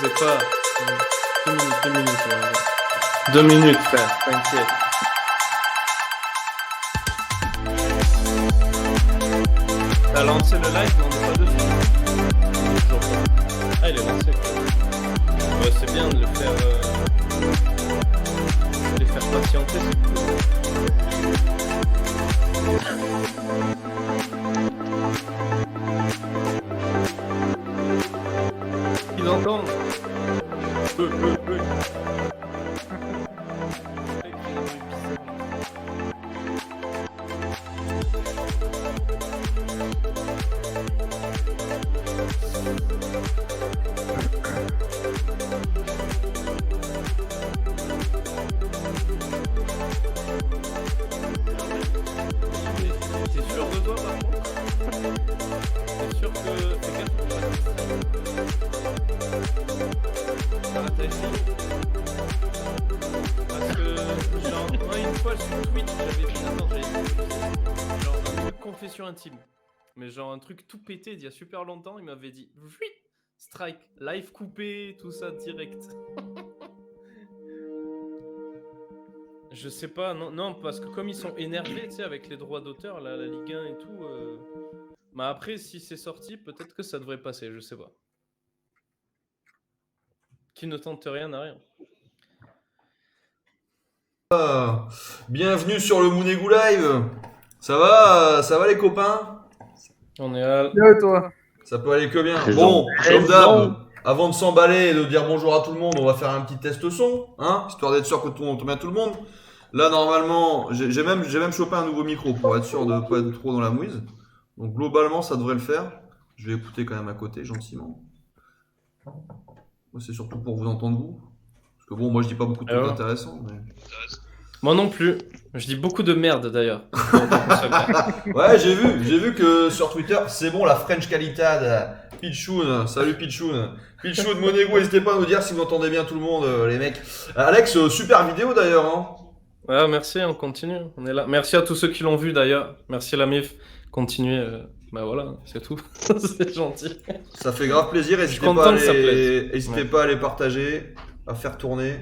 t'inquiète pas. 2 minutes, ouais. 2 minutes, frère, t'inquiète. T'as lancé le live, mais on n'est pas dessus. Toujours pas. Ah, il est lancé. Ouais, c'est bien de le faire. De les faire patienter, c'est cool. Ils entendent. T'es sûr de toi, par contre? T'es sûr que t'es capable? T'as essayé? Parce que, genre, moi, une fois sur Twitch, j'avais dit, attends, j'avais dit, genre, un truc confession intime. Mais genre, un truc tout pété d'il y a super longtemps, il m'avait dit, strike, live coupé, tout ça direct. Je sais pas, non, parce que comme ils sont énervés, tu sais, avec les droits d'auteur, la Ligue 1 et tout, bah après, si c'est sorti, peut-être que ça devrait passer, je sais pas. Qui ne tente rien n'a rien. Bienvenue sur le Mounegou Live. Ça va les copains? On est à... Bien et toi? Ça peut aller que bien. Présent. Bon, comme d'hab, avant de s'emballer et de dire bonjour à tout le monde, on va faire un petit test son, hein, histoire d'être sûr que tout le monde entend bien tout le monde. Là, normalement, j'ai même chopé un nouveau micro pour être sûr de pas être trop dans la mouise. Donc globalement, ça devrait le faire. Je vais écouter quand même à côté, gentiment. Moi, c'est surtout pour vous entendre vous. Parce que bon, moi, je dis pas beaucoup de trucs ouais. intéressants. Mais... Moi non plus. Je dis beaucoup de merde d'ailleurs. Ouais, j'ai vu que sur Twitter, c'est bon, la French Qualitad, Pichoun, salut Pichoun. Pichoun, Monego, n'hésitez pas à nous dire si vous entendez bien tout le monde, les mecs. Alex, super vidéo d'ailleurs, hein. Ouais, merci, on continue. On est là. Merci à tous ceux qui l'ont vu d'ailleurs. Merci la MIF. Continuez. Bah voilà, c'est tout. C'est gentil. Ça fait grave plaisir, n'hésitez pas à les partager, à faire tourner.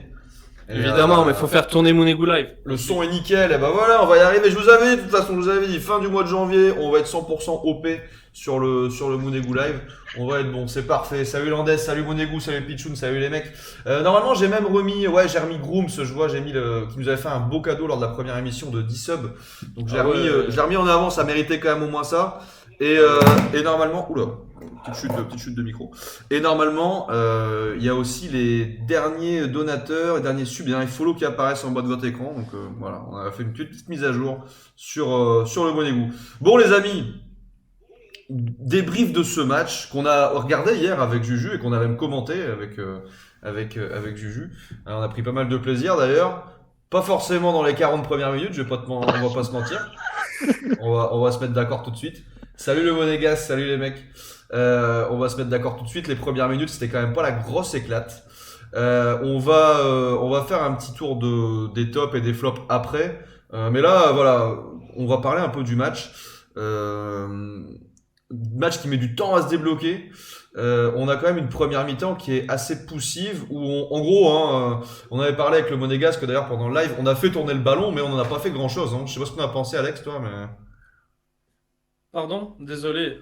Évidemment, mais faut faire tourner Mounegou Live. Le son est nickel, et bah voilà, on va y arriver. Je vous avais dit, de toute façon, je vous avais dit, fin du mois de janvier, on va être 100% OP sur le Mounegou Live. On va être bon, c'est parfait. Salut Landès, salut Mounegou, salut Pichoun, salut les mecs. Normalement, j'ai même remis, j'ai remis Grooms, je vois, qui nous avait fait un beau cadeau lors de la première émission de 10 subs. Donc j'ai remis en avant, ça méritait quand même au moins ça. Et normalement, petite chute de micro. Et normalement, il y a aussi les derniers donateurs, les derniers subs, les derniers follow qui apparaissent en bas de votre écran. Donc voilà, on a fait une petite mise à jour sur le Mounegou. Bon les amis, débrief de ce match qu'on a regardé hier avec Juju et qu'on a même commenté avec Juju. Alors, on a pris pas mal de plaisir d'ailleurs. Pas forcément dans les 40 premières minutes, on va pas se mentir. On va se mettre d'accord tout de suite. Salut le Monégas, salut les mecs. On va se mettre d'accord tout de suite. Les premières minutes, c'était quand même pas la grosse éclate. On va faire un petit tour des tops et des flops après. Mais là, voilà, on va parler un peu du match. Match qui met du temps à se débloquer. On a quand même une première mi-temps qui est assez poussive où en gros, on avait parlé avec le Monégasque d'ailleurs pendant le live. On a fait tourner le ballon, mais on n'en a pas fait grand-chose. Hein. Je sais pas ce qu'on a pensé, Alex, toi, mais. Pardon, désolé.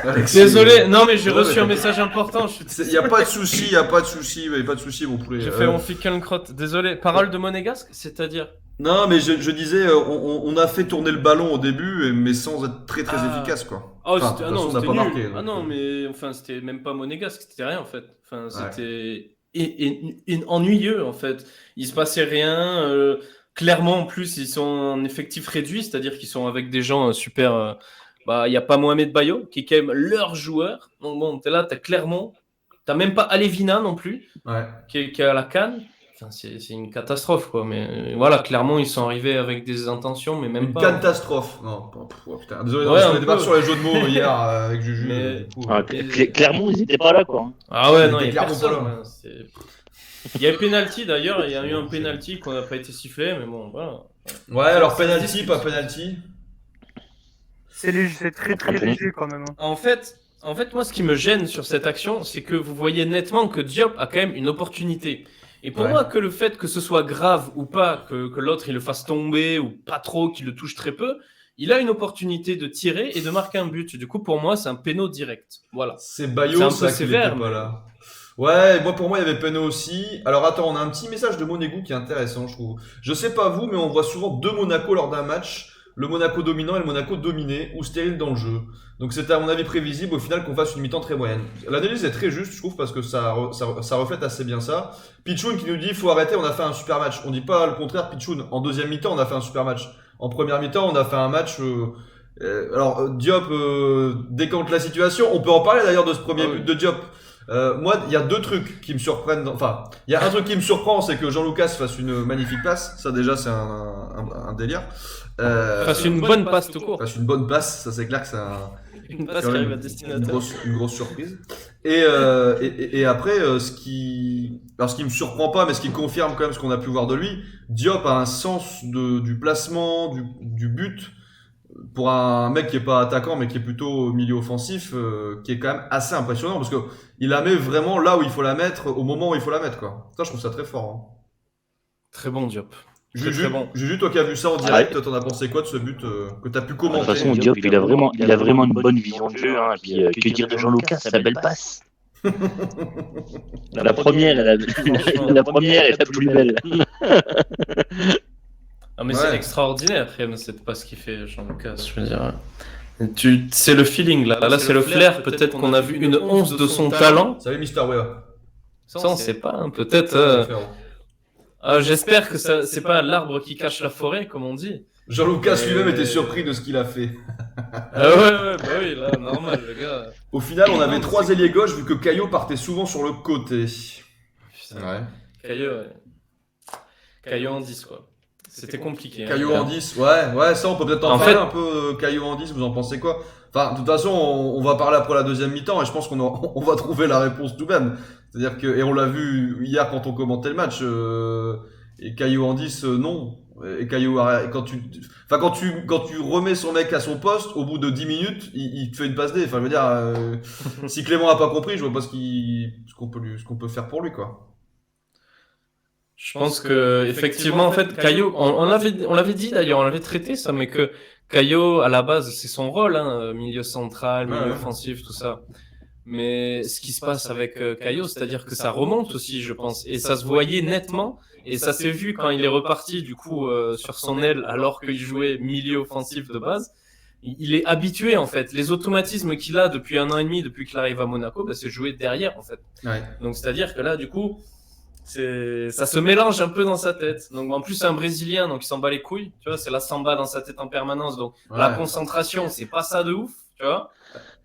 Alex, Désolé, non mais j'ai reçu un message important. Il y a pas de souci, mon poulet. J'ai fait mon ficken crotte. Désolé. Parole de monégasque, c'est-à-dire? Non, mais je disais, on a fait tourner le ballon au début, mais sans être très efficace, quoi. Oh, Enfin, c'était on n'a pas nul. marqué. Ah non, mais enfin, c'était même pas monégasque, c'était rien en fait. Enfin, c'était ennuyeux en fait. Il se passait rien. Clairement, en plus, ils sont en effectif réduit, c'est-à-dire qu'ils sont avec des gens super. Il n'y a pas Mohamed Bayo, qui est quand même leur joueur. Donc bon, t'es là, t'as Clermont. T'as même pas Alevina non plus, qui est à la CAN. Enfin, c'est une catastrophe, quoi. Mais voilà, clairement, ils sont arrivés avec des intentions, mais même une pas. Une catastrophe. Non, putain. Désolé, on se débat sur les jeux de mots hier avec Juju. Mais... Clairement, ils n'étaient pas là, quoi. Ah ouais, non, il y a personne. Il y a penalty d'ailleurs, il y a eu un penalty qu'on n'a pas été sifflé, mais bon, voilà. Ouais, alors penalty, pas penalty. C'est très léger quand même. En fait, En fait, moi, ce qui me gêne sur cette action, c'est que vous voyez nettement que Diop a quand même une opportunité. Et pour moi, que le fait que ce soit grave ou pas, que l'autre il le fasse tomber ou pas trop, qu'il le touche très peu, il a une opportunité de tirer et de marquer un but. Du coup, pour moi, c'est un péno direct. Voilà. C'est Bayo, ça, qui n'était pas là. Ouais, pour moi, il y avait Penaud aussi. Alors attends, on a un petit message de Monégou qui est intéressant, je trouve. Je sais pas vous, mais on voit souvent deux Monaco lors d'un match. Le Monaco dominant et le Monaco dominé ou stérile dans le jeu. Donc c'était à mon avis prévisible au final qu'on fasse une mi-temps très moyenne. L'analyse est très juste, je trouve, parce que ça reflète assez bien ça. Pichoun qui nous dit faut arrêter, on a fait un super match. On dit pas le contraire, Pichoun. En deuxième mi-temps, on a fait un super match. En première mi-temps, on a fait un match. Alors Diop décante la situation. On peut en parler d'ailleurs de ce premier but de Diop. Moi, il y a deux trucs qui me surprennent. Enfin, il y a un truc qui me surprend, c'est que Jean-Lucas fasse une magnifique passe. Ça déjà, c'est un délire. Fasse une bonne passe tout court. Fasse une bonne passe, ça c'est clair que c'est une passe qui arrive à destinataire. Une grosse surprise. Et après, ce qui me surprend pas, mais ce qui confirme quand même ce qu'on a pu voir de lui, Diop a un sens du placement, du but, pour un mec qui est pas attaquant, mais qui est plutôt milieu offensif, qui est quand même assez impressionnant, parce que il la met vraiment là où il faut la mettre, au moment où il faut la mettre, quoi. Ça, je trouve ça très fort. Hein. Très bon Diop. Juju, toi qui as vu ça en direct, t'en as pensé quoi de ce but que t'as pu commenter? De toute façon, Diop, il a vraiment une bonne vision de jeu. Hein. Et puis, que dire de Jean-Lucas, sa belle passe. La première est la plus belle. Ah mais c'est extraordinaire, cette passe qu'il fait Jean-Lucas, je veux dire. C'est le feeling là c'est le flair, peut-être qu'on a vu une once de son talent. Salut Mister Wea. Ça on sait pas, hein. Peut-être... j'espère que c'est pas l'arbre qui cache la forêt, comme on dit. Jean-Lucas lui-même était surpris de ce qu'il a fait. Oui, là, normal, le gars. Au final, on avait 3 ailiers gauche, vu que Caillot partait souvent sur le côté. Putain. Caillot en 10, quoi. C'était compliqué. Caillot en 10, ouais, ça on peut peut-être en faire un peu. Caillot en 10, vous en pensez quoi? Enfin, de toute façon, on va parler après la deuxième mi-temps et je pense qu'on va trouver la réponse tout de même. C'est-à-dire que, et on l'a vu hier quand on commentait le match, et Caillou en 10, non. Et Caillou, quand tu remets son mec à son poste, au bout de 10 minutes, il te fait une passe D. Enfin, je veux dire, si Clément a pas compris, je vois pas ce qu'on peut faire pour lui, quoi. Je pense que, effectivement, en fait, Caillou, on l'avait dit d'ailleurs, on l'avait traité ça, mais que Caillou, à la base, c'est son rôle, hein, milieu central, milieu offensif, tout ça. Mais ce qui se passe avec Caillou, c'est-à-dire que ça remonte aussi, je pense. Et ça se voyait nettement. Et ça s'est vu quand il est reparti, du coup, sur son aile, alors qu'il jouait milieu offensif de base. Il est habitué, en fait. Les automatismes qu'il a depuis 1 an et demi, depuis qu'il arrive à Monaco, bah, c'est jouer derrière, en fait. Ouais. Donc, c'est-à-dire que là, du coup, ça se mélange un peu dans sa tête. Donc, en plus, c'est un Brésilien, donc il s'en bat les couilles. Tu vois, c'est la samba dans sa tête en permanence. Donc, la concentration, c'est pas ça de ouf, tu vois.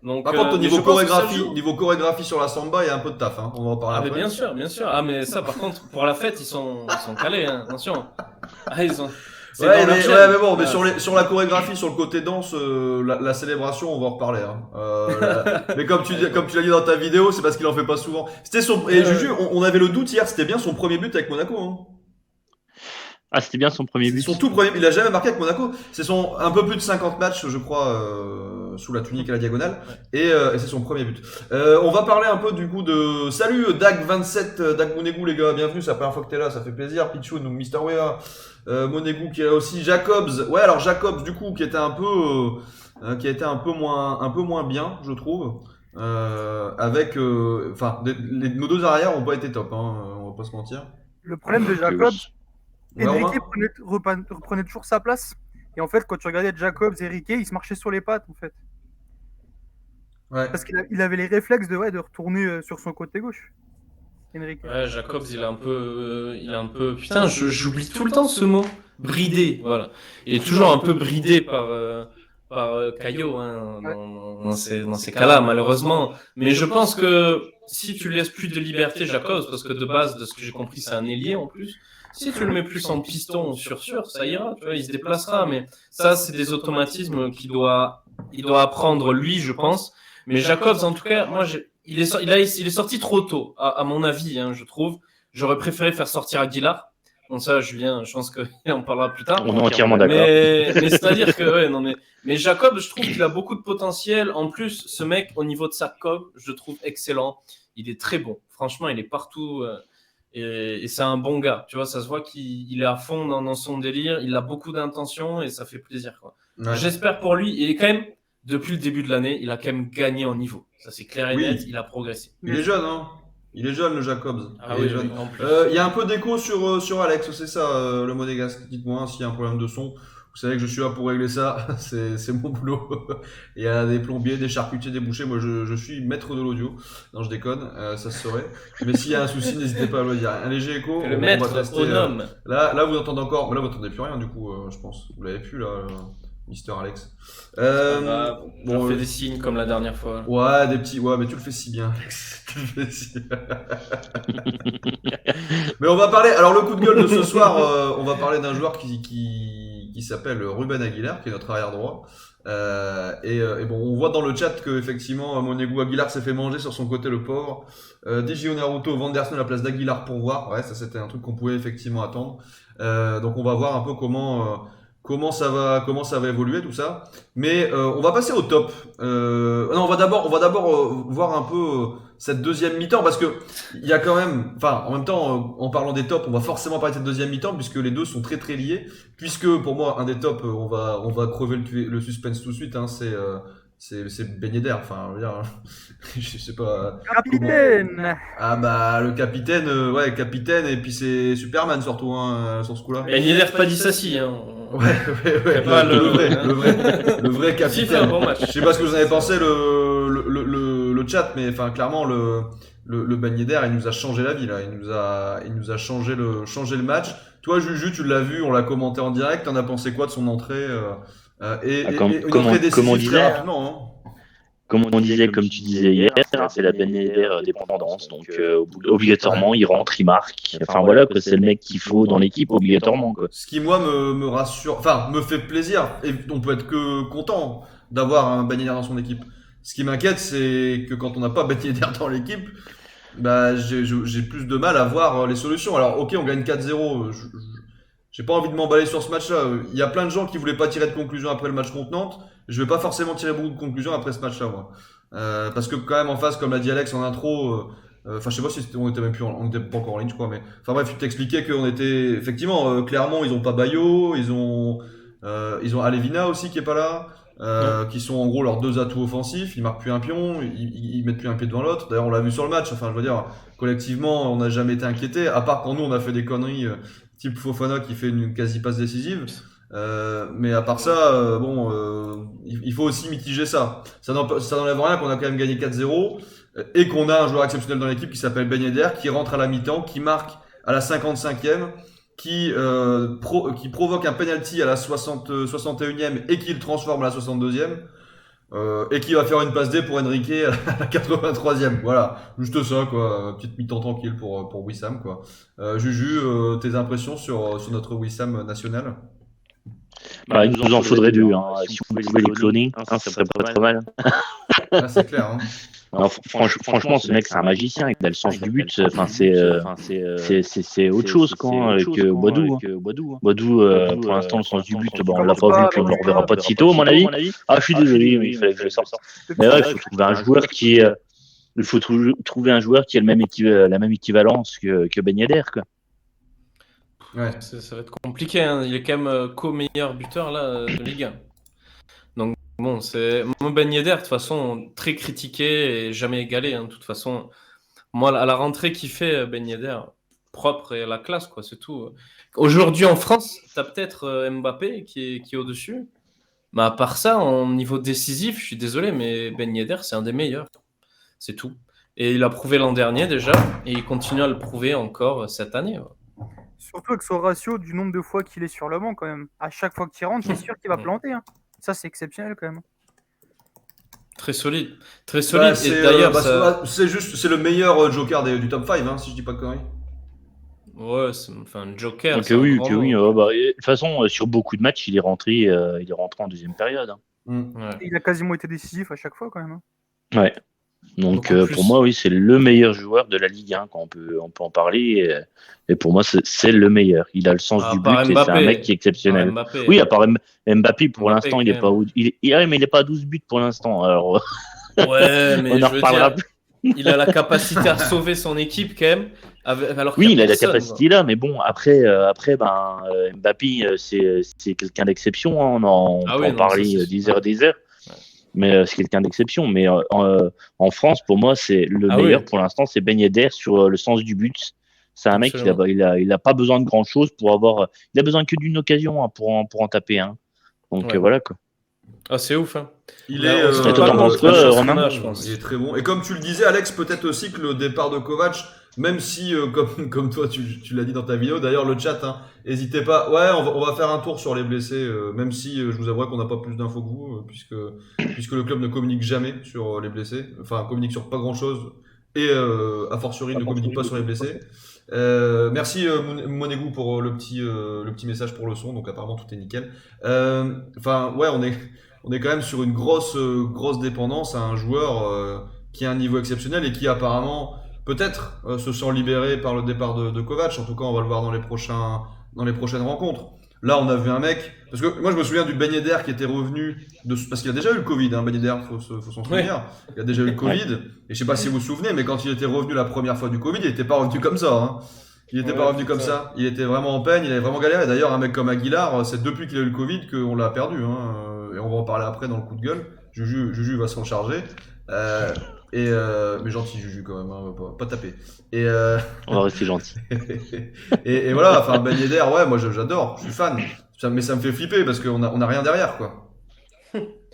Donc, par contre, au niveau chorégraphie sur la samba, il y a un peu de taf, hein. On va en parler après. Mais bien sûr. Ah, mais ça, par contre, pour la fête, ils sont calés, hein. Attention. Ils ont... mais bon, mais sur la chorégraphie, sur le côté danse, la célébration, on va en reparler, hein. Mais comme tu l'as dit dans ta vidéo, c'est parce qu'il en fait pas souvent. Et Juju, on avait le doute hier, c'était bien son premier but avec Monaco, hein. Ah, c'était bien son premier but. Son tout premier, il a jamais marqué avec Monaco. C'est un peu plus de 50 matchs, je crois, sous la tunique à la diagonale. Et c'est son premier but. On va parler un peu du coup de... Salut Dag27, Dag Monégou les gars, bienvenue, c'est la première fois que t'es là, ça fait plaisir. Pichoun, Mister Wea, Monégou qui est là aussi. Jacobs, ouais alors Jacobs du coup qui a été un peu moins bien, je trouve. Avec... Enfin, nos deux arrières ont pas été top, hein, on va pas se mentir. Le problème de Jacobs... Enrique reprenait toujours sa place. Et en fait, quand tu regardais Jacobs et Enrique, ils se marchaient sur les pattes, en fait. Ouais. Parce qu'il avait les réflexes de retourner sur son côté gauche. Enrique. Ouais, Jacobs, il est un peu... Putain, j'oublie tout le temps ce mot. Bridé, voilà. Il est toujours un peu bridé par Caillot, hein, dans ces cas-là, malheureusement. Mais je pense que si tu laisses plus de liberté, Jacobs, parce que de base, de ce que j'ai compris, c'est un ailier en plus. Si tu le mets plus en piston sur ça ira, tu vois, il se déplacera, mais ça, c'est des automatismes il doit apprendre lui, je pense. Mais Jacobs, en tout cas, moi, il est sorti trop tôt, à mon avis, hein, je trouve. J'aurais préféré faire sortir Aguilar, Bon, ça, Julien, je pense qu'on parlera plus tard. On est entièrement d'accord. Mais c'est-à-dire que, ouais, non, mais Jacob, je trouve qu'il a beaucoup de potentiel. En plus, ce mec, au niveau de sa com, je le trouve excellent. Il est très bon. Franchement, il est partout. Et c'est un bon gars. Tu vois, ça se voit qu'il est à fond dans son délire. Il a beaucoup d'intentions et ça fait plaisir, quoi. Ouais. J'espère pour lui. Il est quand même, depuis le début de l'année, il a quand même gagné en niveau. Ça, c'est clair et net. Il a progressé. Il est jeune, hein. Il est jeune, le Jacobs. Ah il est oui, jeune. en plus. Il y a un peu d'écho sur Alex, c'est ça, le monégasque. Dites-moi s'il y a un problème de son. Vous savez que je suis là pour régler ça. C'est mon boulot. Il y a des plombiers, des charcutiers, des bouchers. Moi, je suis maître de l'audio. Non, je déconne. Ça se saurait. Mais s'il y a un souci, n'hésitez pas à me le dire. Un léger écho. Le on maître va tester, au nom. Là, vous entendez encore. Mais là, vous entendez plus rien, du coup, je pense. Vous l'avez plus, là, Mister Alex. On fait des signes comme la dernière fois. Ouais, des petits. Ouais, mais tu le fais si bien, Alex. Tu le fais si bien. Mais on va parler. Alors, le coup de gueule de ce soir, on va parler d'un joueur qui s'appelle Ruben Aguilar, qui est notre arrière droit. Et bon, on voit dans le chat que effectivement, Monegou Aguilar s'est fait manger sur son côté, le pauvre. DJ Naruto, Vanderson à la place d'Aguilar pour voir. Ouais, ça c'était un truc qu'on pouvait effectivement attendre. Donc, on va voir un peu comment ça va évoluer tout ça. Mais on va passer au top. Non, on va d'abord voir un peu cette deuxième mi-temps, parce que il y a quand même, enfin, en même temps, en parlant des tops, on va forcément parler de cette deuxième mi-temps, puisque les deux sont très très liés. Puisque pour moi, un des tops, on va crever le suspense tout de suite. Hein, c'est Ben Yedder. Enfin, je veux dire, je sais pas. Capitaine. Ah bah le capitaine, ouais, capitaine, et puis c'est Superman surtout, hein, sur ce coup-là. Ben Yedder pas Dissassi, hein. Ouais, pas le vrai Si, fait un capitaine. bon match. Je sais pas ce que vous en avez pensé le chat, mais enfin clairement le Ben Yedder, il nous a changé la vie là, il nous a changé le match. Toi Juju, tu l'as vu, on l'a commenté en direct, t'en as pensé quoi de son entrée et une entrée décisive très rapidement, hein. Comme on disait, comme tu disais hier, c'est la Ben Yedder dépendance, donc obligatoirement il rentre, il marque. Enfin voilà, c'est le mec qu'il faut dans l'équipe obligatoirement, quoi. Ce qui moi me rassure, enfin me fait plaisir, et on peut être que content d'avoir un Ben Yedder dans son équipe. Ce qui m'inquiète, c'est que quand on n'a pas Ben Yedder dans l'équipe, bah j'ai plus de mal à voir les solutions. Alors ok, on gagne 4-0, j'ai pas envie de m'emballer sur ce match-là. Il y a plein de gens qui voulaient pas tirer de conclusion après le match contre Nantes. Je vais pas forcément tirer beaucoup de conclusions après ce match-là, moi. Parce que quand même en face, comme l'a dit Alex en intro, enfin je sais pas si on était même plus, on était pas encore en ligne, je crois, mais enfin bref, tu t'expliquais qu'on était effectivement Clermont, ils ont pas Bayo, ils ont Alevina aussi qui est pas là. Qui sont en gros leurs deux atouts offensifs, ils marquent plus un pion, ils mettent plus un pied devant l'autre. D'ailleurs, on l'a vu sur le match. Enfin, je veux dire, collectivement, on n'a jamais été inquiété, à part quand nous on a fait des conneries, type Fofana qui fait une quasi passe décisive. Mais à part ça, il faut aussi mitiger ça. Ça n'enlève rien qu'on a quand même gagné 4-0 et qu'on a un joueur exceptionnel dans l'équipe qui s'appelle Ben Yedder, qui rentre à la mi-temps, qui marque à la 55e. Qui provoque un penalty à la 61e et qui le transforme à la 62e et qui va faire une passe D pour Enrique à la 83e. Voilà, juste ça quoi, petite mi-temps tranquille pour Wissam quoi. Juju, tes impressions sur notre Wissam national? Bah, il nous en faudrait deux, hein. Si on pouvait les cloner, ça serait pas trop mal. Ah, c'est clair, hein. Alors, franchement, ce mec, c'est un magicien. Il a le sens du but. Enfin, c'est autre chose que Boadou. Boadou, pour l'instant, le sens du but, on l'a pas vu, puis on ne le reverra pas de sitôt, à mon avis. Ah, je suis désolé, mais il fallait que je le sorte. Mais ouais, il faut trouver un joueur qui a la même équivalence que Ben Yedder, quoi. Ouais. Ça va être compliqué, hein. Il est quand même co-meilleur buteur là, de Ligue 1. Donc bon, c'est Ben Yedder, de toute façon, très critiqué et jamais égalé. Hein. De toute façon, moi, à la rentrée qu'il fait, Ben Yedder, propre et à la classe, quoi, c'est tout. Aujourd'hui en France, tu as peut-être Mbappé qui est au-dessus. Mais à part ça, en niveau décisif, je suis désolé, mais Ben Yedder, c'est un des meilleurs. C'est tout. Et il a prouvé l'an dernier déjà, et il continue à le prouver encore cette année. Ouais. Surtout avec son ratio du nombre de fois qu'il est sur le banc quand même. À chaque fois qu'il rentre, c'est sûr qu'il va planter. Hein. Ça, c'est exceptionnel quand même. Très solide. Très solide. Bah, et d'ailleurs, c'est le meilleur joker du top 5, hein, si je dis pas de conneries. Ouais, un joker. Donc, oui. De toute façon, sur beaucoup de matchs, il est rentré en deuxième période. Hein. Ouais. Il a quasiment été décisif à chaque fois quand même. Hein. Ouais. Donc, Donc, en plus- pour moi, oui, c'est le meilleur joueur de la Ligue 1, quand on peut en parler. Et pour moi, c'est le meilleur. Il a le sens du but part et c'est un Mbappé. mec qui est exceptionnel. Mbappé. Oui, à part Mbappé, pour Mbappé, l'instant, il est quand pas même. mais il est pas à 12 buts pour l'instant. Alors, Ouais, mais on en je veux reparlera dire, plus. il a la capacité à sauver son équipe quand même, alors qu'il Oui, y il a la personne, capacité là, mais bon, après, Mbappé, c'est quelqu'un d'exception, hein. On Ah peut oui, en non, ça, parler c'est des sûr. heures et des heures. Ouais. Mais c'est quelqu'un d'exception. Mais en France, pour moi, c'est le Ah meilleur oui. pour l'instant, c'est Ben Yedder sur le sens du but. C'est un mec, Absolument. il a pas besoin de grand chose pour avoir. Il a besoin que d'une occasion, hein, pour en taper un. Donc Ouais. voilà quoi. Ah, c'est ouf, hein. Il Là, est, on se rend Et toi, pas t'en compte penses quoi, la chance Romain qu'on a, je pense. il est très bon. Et comme tu le disais, Alex, peut-être aussi que le départ de Kovac, même si, comme toi, tu l'as dit dans ta vidéo, d'ailleurs, le chat, hein, n'hésitez pas. Ouais, on va faire un tour sur les blessés, même si je vous avouerai qu'on n'a pas plus d'infos que vous, puisque le club ne communique jamais sur les blessés, enfin, communique sur pas grand-chose, et a fortiori ne communique pas sur les blessés. Merci Monegou pour le petit message pour le son, donc apparemment tout est nickel. Enfin, ouais, on est quand même sur une grosse dépendance à un joueur qui a un niveau exceptionnel et qui apparemment peut-être se sent libéré par le départ de Kovac. En tout cas, on va le voir dans les prochaines rencontres. Là, on a vu un mec, parce que moi je me souviens du Ben Yedder qui était revenu, parce qu'il a déjà eu le Covid, hein, Ben Yedder, faut s'en souvenir. Il a déjà eu le Covid, et je sais pas si vous vous souvenez, mais quand il était revenu la première fois du Covid, il était pas revenu comme ça. Hein. Il était pas revenu comme ça. Il était vraiment en peine, il avait vraiment galéré. D'ailleurs, un mec comme Aguilar, c'est depuis qu'il a eu le Covid qu'on l'a perdu. Hein. Et on va en parler après dans le coup de gueule. Juju va s'en charger. Mais gentil Juju quand même, hein, pas taper. On va rester gentil. Et voilà, enfin Ben Yedder, ouais, moi j'adore, je suis fan. Mais ça me fait flipper parce qu'on a rien derrière, quoi.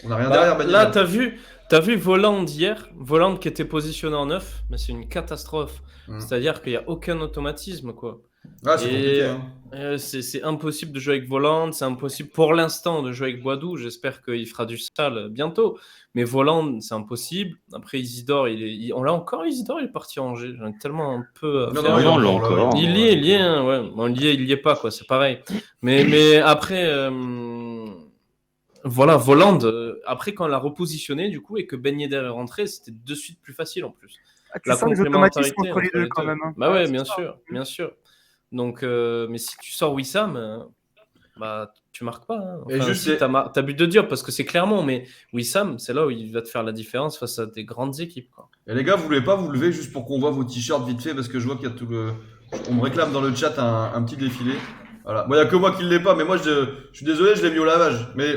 On a rien derrière Ben Là, Yedder. t'as vu Voland hier, Voland qui était positionné en 9, mais c'est une catastrophe. C'est-à-dire qu'il n'y a aucun automatisme, quoi. Ah, c'est compliqué. Hein. C'est impossible de jouer avec Voland, c'est impossible pour l'instant de jouer avec Boadou. J'espère qu'il fera du sale bientôt. Mais Voland, c'est impossible. Après, Isidore, on l'a encore, Isidore, il est parti à Angers. J'en ai tellement un peu. Non, faire. non, Non, on l'a encore. Il y est, hein, ouais. Bon, il y est pas, quoi. C'est pareil. Mais après, voilà, Voland. Après, quand on l'a repositionné, du coup, et que Ben Yedder est rentré, c'était de suite plus facile en plus. Ah, tu sens les automatismes entre les deux quand même. Hein. Bah ouais, bien sûr, bien sûr. Donc, mais si tu sors Wissam, bah tu marques pas. Hein. Enfin, Et juste, si t'as but de Diop parce que c'est clairement, mais Wissam, c'est là où il va te faire la différence face à des grandes équipes. Quoi. Et les gars, vous voulez pas vous lever juste pour qu'on voit vos t-shirts vite fait parce que je vois qu'il y a tout le. On me réclame dans le chat un petit défilé. Voilà. Bon, il y a que moi qui l'ai pas, mais moi je suis désolé, je l'ai mis au lavage. Mais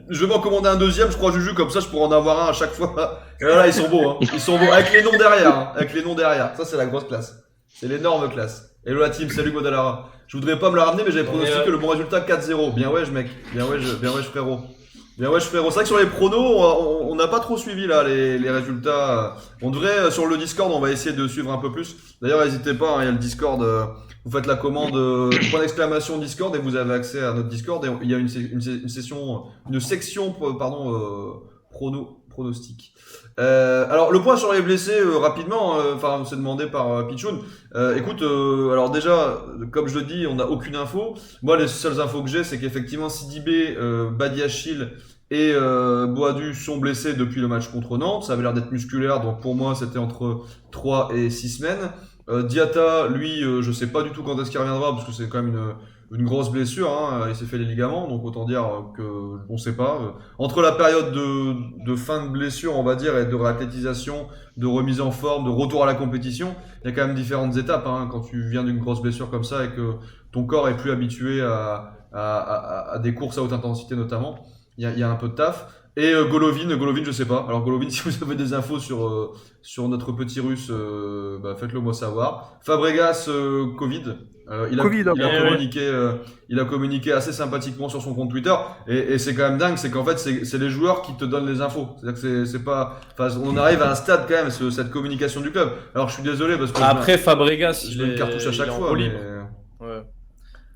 je vais m'en commander un deuxième, je crois, Juju, comme ça je pourrais en avoir un à chaque fois. Et là, ils sont beaux, hein. Ils sont beaux. Avec les noms derrière, hein. Avec les noms derrière. Ça, c'est la grosse classe. C'est l'énorme classe. Hello la team, salut Guadalajara. Je voudrais pas me la ramener, mais j'avais pronostiqué le bon résultat 4-0. Bien ouais, mec. Bien ouais, frérot. Bien ouais, frérot. C'est vrai que sur les pronos, on n'a pas trop suivi là les résultats. On devrait, sur le Discord, on va essayer de suivre un peu plus. D'ailleurs, n'hésitez pas, hein, il y a le Discord. Vous faites la commande point d'exclamation Discord et vous avez accès à notre Discord. Et il y a une section pronostic. Alors le point sur les blessés rapidement, enfin c'est demandé par Pichoun. Écoute, alors déjà, comme je le dis, on n'a aucune info. Moi, les seules infos que j'ai, c'est qu'effectivement Sidibé, Badiachil et Boadu sont blessés depuis le match contre Nantes. Ça avait l'air d'être musculaire, donc pour moi c'était entre 3 et 6 semaines. Diata, lui, je sais pas du tout quand est-ce qu'il reviendra parce que c'est quand même une grosse blessure, hein. Il s'est fait les ligaments, donc autant dire que on sait pas. Entre la période de fin de blessure, on va dire, et de réathlétisation, de remise en forme, de retour à la compétition, il y a quand même différentes étapes, hein. Quand tu viens d'une grosse blessure comme ça et que ton corps est plus habitué à des courses à haute intensité notamment, il y a un peu de taf. Et Golovin, je sais pas. Alors Golovin, si vous avez des infos sur notre petit russe, faites-le moi savoir. Fabregas, Covid. Il a communiqué assez sympathiquement sur son compte Twitter. Et c'est quand même dingue, c'est qu'en fait, c'est les joueurs qui te donnent les infos. C'est-à-dire que c'est pas, enfin, on arrive à un stade quand même, cette communication du club. Alors je suis désolé parce que après Fabregas, je donne une cartouche à chaque fois. Ouais.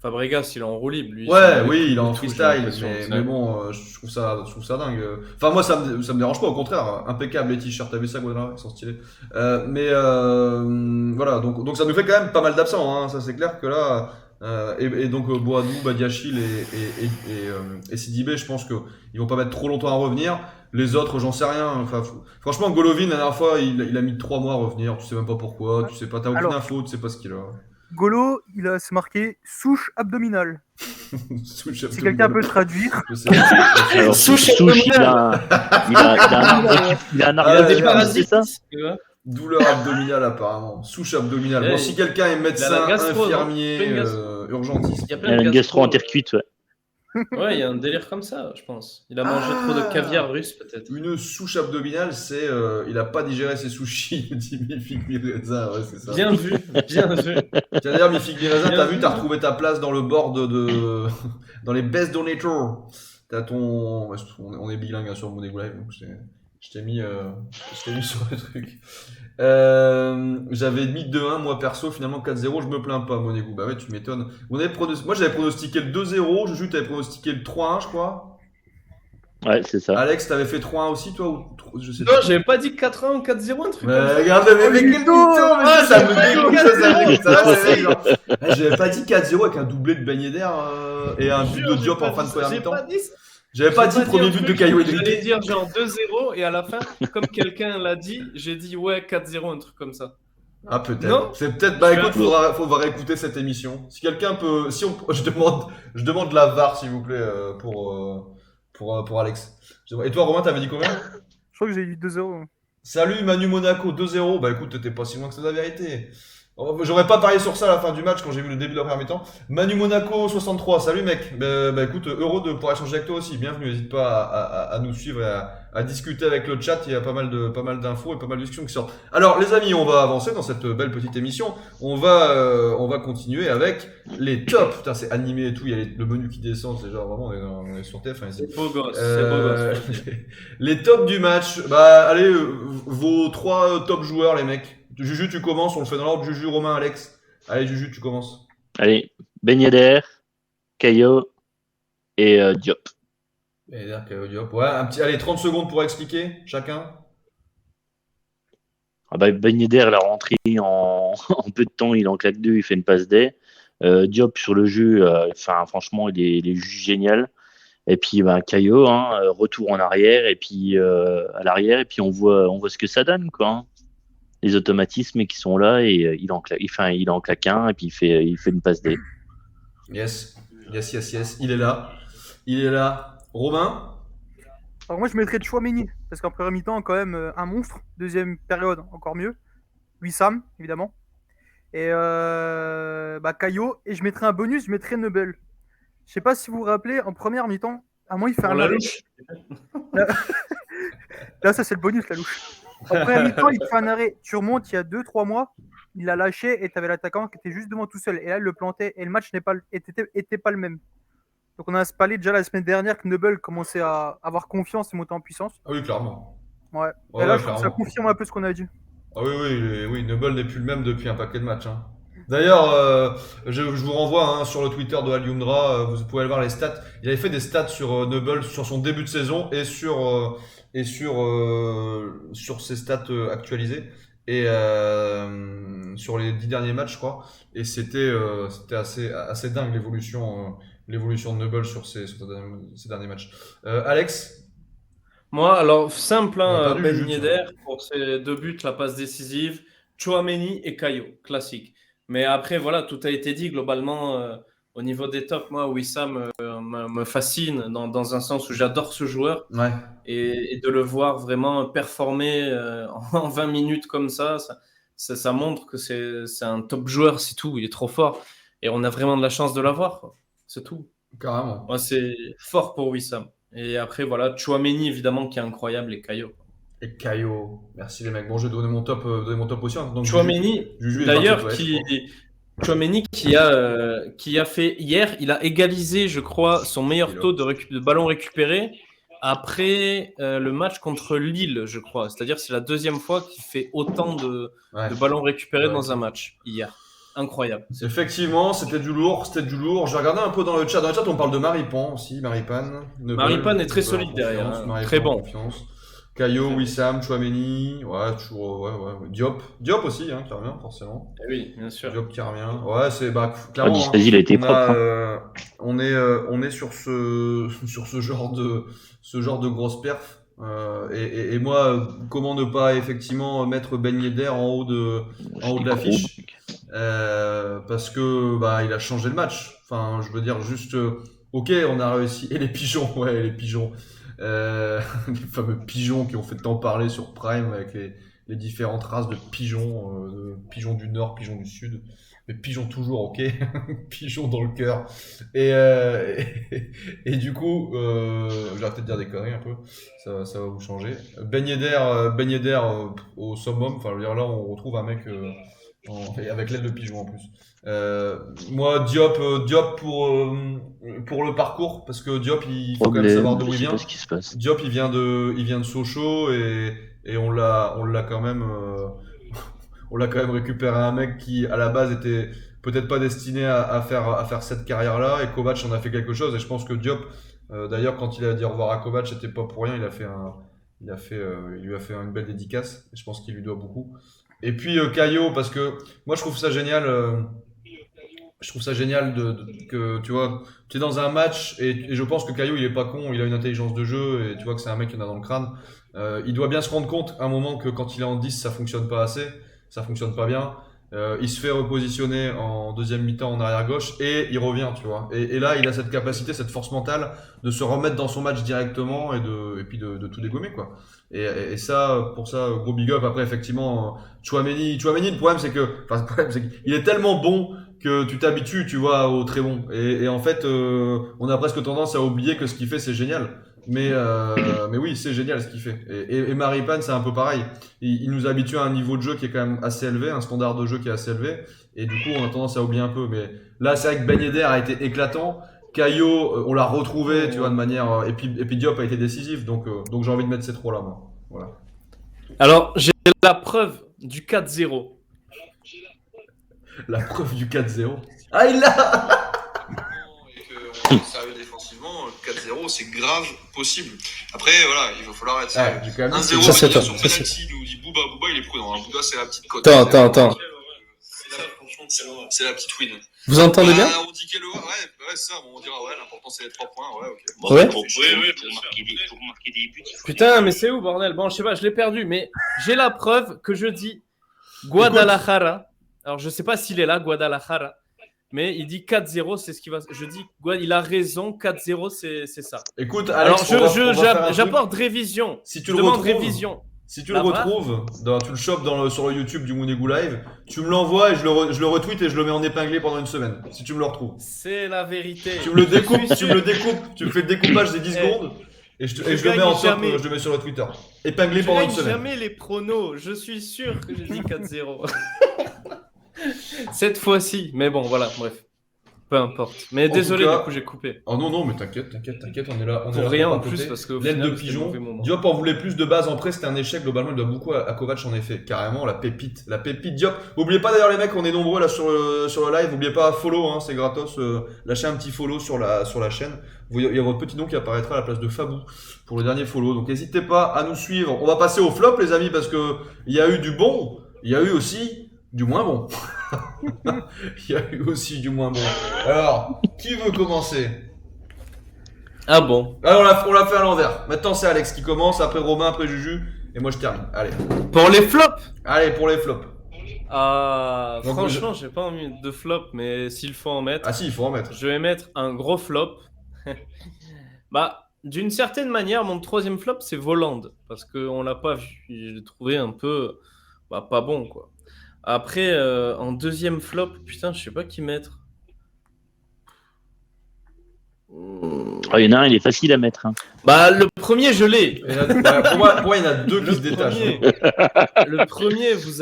Fabregas, il est en roue libre, lui. Ouais, oui, il est en freestyle, mais bon, je trouve ça dingue. Enfin, moi, ça me dérange pas, au contraire. Impeccable les t-shirts, t'as vu ça, Guadalajara, ils sont stylés. Voilà, donc ça nous fait quand même pas mal d'absents, hein. Ça, c'est clair que là, Et donc Boadou, Badiachil et Sidibé, je pense qu'ils vont pas mettre trop longtemps à revenir. Les autres, j'en sais rien. Enfin, franchement, Golovin, la dernière fois, il a mis 3 mois à revenir. Tu sais même pas pourquoi. Tu sais pas, t'as aucune info, tu sais pas ce qu'il a. Golo, c'est marqué souche abdominale. Souche Si abdominale. quelqu'un peut traduire. Je sais pas. Alors, Souche il a un arbre des c'est parasites, ça? tu vois. Douleur abdominale apparemment. Souche abdominale. Ouais, Bon, si quelqu'un est médecin, gastro, infirmier, non? Plein de gastro. urgentiste. Il y a Il plein y a de une gastro. gastro-intercuite, ouais. Ouais, il y a un délire comme ça, je pense. Il a mangé trop de caviar russe, peut-être. Une souche abdominale, c'est il a pas digéré ses sushis, me dit Mifik Mireza, ouais, c'est ça. Bien vu, bien vu. Tiens, d'ailleurs, Mifik Mireza, Bien t'as vu. vu, t'as retrouvé ta place dans le board dans les best donators. T'as ton. On est bilingue hein, sur Monego Live, donc je t'ai mis sur le truc. J'avais mis 2-1, moi perso, finalement 4-0, je me plains pas, Monego. Bah ouais, tu m'étonnes. Moi j'avais pronostiqué le 2-0, Juju t'avais pronostiqué le 3-1, je crois. Ouais, c'est ça. Alex, t'avais fait 3-1 aussi, toi ou... Je sais Non, j'avais pas dit 4-1 ou 4-0, un truc comme ça. regarde, mais quel mytho, mais ça me dégoûte, ça me dégoûte. Ça va, c'est genre. J'avais pas dit 4-0 avec un doublé de Ben Yedder et un but de Diop en fin de première mi-temps. J'avais pas dit premier but de Caio J'allais Henrique. dire genre 2-0 et à la fin, comme quelqu'un l'a dit, j'ai dit ouais 4-0, un truc comme ça. Ah peut-être. Non. C'est peut-être. Bah écoute, faudra réécouter cette émission. Si quelqu'un peut, je demande la VAR s'il vous plaît pour Alex. Et toi Romain, t'avais dit combien? Je crois que j'ai dit 2-0. Salut Manu Monaco 2-0. Bah écoute, t'étais pas si loin que c'est la vérité. J'aurais pas parié sur ça à la fin du match quand j'ai vu le début de la première mi-temps. Manu Monaco 63, salut mec. Bah écoute, heureux de pouvoir échanger avec toi aussi. Bienvenue, n'hésite pas à nous suivre et à discuter avec le chat. Il y a pas mal d'infos et pas mal de discussions qui sortent. Alors les amis, on va avancer dans cette belle petite émission. On va continuer avec les tops. Putain, c'est animé et tout. Il y a le menu qui descend. C'est genre vraiment on est sur TF1 ici. C'est beau gosse, c'est beau gosse. Les tops du match. Bah allez, vos 3 top joueurs les mecs. Juju, tu commences, on le fait dans l'ordre. Juju, Romain, Alex. Allez, Juju, tu commences. Allez, Ben Yedder, Caio et Diop. Ben Yedder, Caio, Diop. Ouais, allez, 30 secondes pour expliquer, chacun. Ah bah, Ben Yedder, il a rentré en peu de temps, il en claque 2, il fait une passe D. Diop sur le jeu, franchement, il est juste génial. Et puis Caio, retour en arrière, et puis à l'arrière, et puis on voit ce que ça donne, quoi. Hein. Les automatismes qui sont là et il en claque un et puis il fait une passe D. Yes. Il est là. Romain. Alors moi je mettrais Chouameni parce qu'en première mi-temps quand même un monstre, deuxième période encore mieux. Wissam évidemment et Caio et je mettrais un bonus, je mettrais Neubel. Je sais pas si vous vous rappelez en première mi-temps, à moi il fait un arrêt. Là ça c'est le bonus la louche. En première mi-temps, il te fait un arrêt. Tu remontes il y a 2-3 mois, il l'a lâché et tu avais l'attaquant qui était juste devant tout seul. Et là, il le plantait et le match était pas le même. Donc, on a parlé déjà la semaine dernière que Neubel commençait à avoir confiance et monter en puissance. Ah oui, clairement. Ouais. Ouais, et là, ouais, je trouve que ça clairement. confirme un peu ce qu'on a dit. Ah oui, Neubel n'est plus le même depuis un paquet de matchs. Hein. D'ailleurs, je vous renvoie sur le Twitter de Aliundra, vous pouvez aller voir les stats. Il avait fait des stats sur Neubel sur son début de saison et sur ses stats actualisées et sur les 10 derniers matchs, je crois. Et c'était assez dingue l'évolution de Neubel sur ces derniers matchs. Alex. Moi, alors simple, perdu le Ben jeu, Yedder pour ses 2 buts, la passe décisive, Chouameni et Caio, classique. Mais après, voilà, tout a été dit globalement au niveau des tops. Moi, Wissam me fascine dans un sens où j'adore ce joueur. Ouais. Et de le voir vraiment performer en 20 minutes comme ça montre que c'est un top joueur, c'est tout. Il est trop fort. Et on a vraiment de la chance de l'avoir, quoi. C'est tout. Carrément. Moi, c'est fort pour Wissam. Et après, voilà, Chouameni, évidemment, qui est incroyable, et Caio. Et Caio. Merci les mecs. Bon, je vais donner mon top aussi. Donc, Chouameni, Juju est d'ailleurs, parti, Chouameni qui a fait hier, il a égalisé, je crois, son meilleur taux de ballon récupéré après le match contre Lille, je crois. C'est-à-dire c'est la 2e fois qu'il fait autant de ballons récupérés dans un match hier. Incroyable. Effectivement, c'était du lourd. Je vais regarder un peu dans le chat. Dans le chat, on parle de Maripan aussi. Maripan est très solide derrière. Très bon. Caio, Wissam, Chouameni, ouais, toujours, ouais. Diop aussi, hein, qui revient, forcément. Oui, bien sûr. Diop qui revient. Ouais, c'est, clairement. Dispazi, il a été propre. On est sur ce genre de grosse perf. Et moi, comment ne pas effectivement mettre Ben Yedder en haut de l'affiche, parce que il a changé le match. Enfin, je veux dire juste, ok, on a réussi. Et les pigeons, ouais, les pigeons. Les fameux pigeons qui ont fait tant parler sur Prime avec les différentes races de pigeons du nord, pigeons du sud, mais pigeons toujours, ok, pigeons dans le cœur. Et du coup, j'ai arrêté de dire des conneries un peu, ça va vous changer. Ben Yedder au summum, enfin je veux dire là on retrouve un mec avec l'aile de pigeon en plus. Moi Diop pour le parcours, parce que Diop il faut quand même savoir d'où il vient. Ce qui se passe. Diop il vient de Sochaux et on l'a quand même récupéré un mec qui à la base était peut-être pas destiné à faire cette carrière là, et Kovac en a fait quelque chose, et je pense que Diop d'ailleurs quand il a dit au revoir à Kovac, c'était pas pour rien, il lui a fait une belle dédicace, et je pense qu'il lui doit beaucoup. Et puis Caio, parce que moi je trouve ça génial. Que tu vois, tu es dans un match, et je pense que Caio il est pas con, il a une intelligence de jeu, et tu vois que c'est un mec qui en a dans le crâne. Il doit bien se rendre compte à un moment que quand il est en 10 ça fonctionne pas assez, ça fonctionne pas bien. Il se fait repositionner en deuxième mi-temps en arrière gauche et il revient, tu vois. Et là il a cette capacité, cette force mentale de se remettre dans son match directement et puis de tout dégommer, quoi. Et ça, pour ça, gros big up. Après effectivement, Chouameni, le problème c'est qu'il est tellement bon que tu t'habitues, tu vois, au très bon. Et en fait, on a presque tendance à oublier que ce qu'il fait, c'est génial. Mais oui, c'est génial ce qu'il fait. Et Maripane, c'est un peu pareil. Il nous habitue à un niveau de jeu qui est quand même assez élevé, un standard de jeu qui est assez élevé. Et du coup, on a tendance à oublier un peu. Mais là, c'est vrai que Ben Yedder a été éclatant. Caio, on l'a retrouvé, tu vois, de manière. Et puis Diop a été décisif. Donc j'ai envie de mettre ces trois-là, moi. Voilà. Alors, j'ai la preuve du 4-0. La preuve du 4-0. Ah, il l'a. Et qu'on est sérieux défensivement, 4-0, c'est grave possible. Après, voilà, il va falloir être sérieux. 1-0, ça, c'est sur top. penalty, nous dit Bouba, il est prudent. Hein. Bouba, c'est la petite cote. Attends. C'est la petite win. Vous entendez bien? On dit qu'elle ouais, ça, on dira, ouais, l'important c'est les 3 points, ouais, ok. Bon, ouais. Pour marquer des buts. Putain, mais c'est où, bordel? Bon, je sais pas, je l'ai perdu, mais j'ai la preuve que je dis Guadalajara. Alors, je sais pas s'il est là, Guadalajara, mais il dit 4-0, c'est ce qui va. Je dis, il a raison, 4-0, c'est ça. Écoute, Alex, alors, j'apporte révision. Si tu le retrouves, révision. Si tu le retrouves, tu le chopes sur le YouTube du Mounegou Live, tu me l'envoies et je le retweet et je le mets en épinglé pendant une semaine. Si tu me le retrouves. C'est la vérité. Tu me le découpes, tu me fais le découpage des 10 secondes et je le mets en top, je le mets sur le Twitter. Épinglé pendant une semaine. Jamais les pronos, je suis sûr que j'ai dit 4-0. Cette fois-ci, mais bon, voilà, bref. Peu importe. Mais désolé, du coup, j'ai coupé. Oh non, mais t'inquiète, on est là. Pour rien en plus, parce que l'aile de pigeon. Diop en voulait plus de base en prêt, c'était un échec. Globalement, il doit beaucoup à Kovac en effet. Carrément, la pépite Diop. N'oubliez pas d'ailleurs, les mecs, on est nombreux là sur le live. N'oubliez pas follow, hein, c'est gratos. Lâchez un petit follow sur la chaîne. Il y a votre petit nom qui apparaîtra à la place de Fabou pour le dernier follow. Donc n'hésitez pas à nous suivre. On va passer au flop, les amis, parce que il y a eu du bon, il y a eu aussi du moins bon. Il y a eu aussi du moins bon. Alors, qui veut commencer? Ah bon? Alors, on l'a fait à l'envers. Maintenant, c'est Alex qui commence, après Romain, après Juju, et moi je termine. Allez. Pour les flops? Allez, pour les flops. Donc, franchement, j'ai pas envie de flop, mais s'il faut en mettre. Ah si, il faut en mettre. Je vais mettre un gros flop. D'une certaine manière, mon troisième flop, c'est Voland, parce qu'on l'a pas vu. Je l'ai trouvé un peu pas bon, quoi. Après, en deuxième flop, putain, je sais pas qui mettre. Il y en a un, il est facile à mettre. Hein. Le premier, je l'ai. Pour moi, il y en a deux qui se détachent. Le premier, vous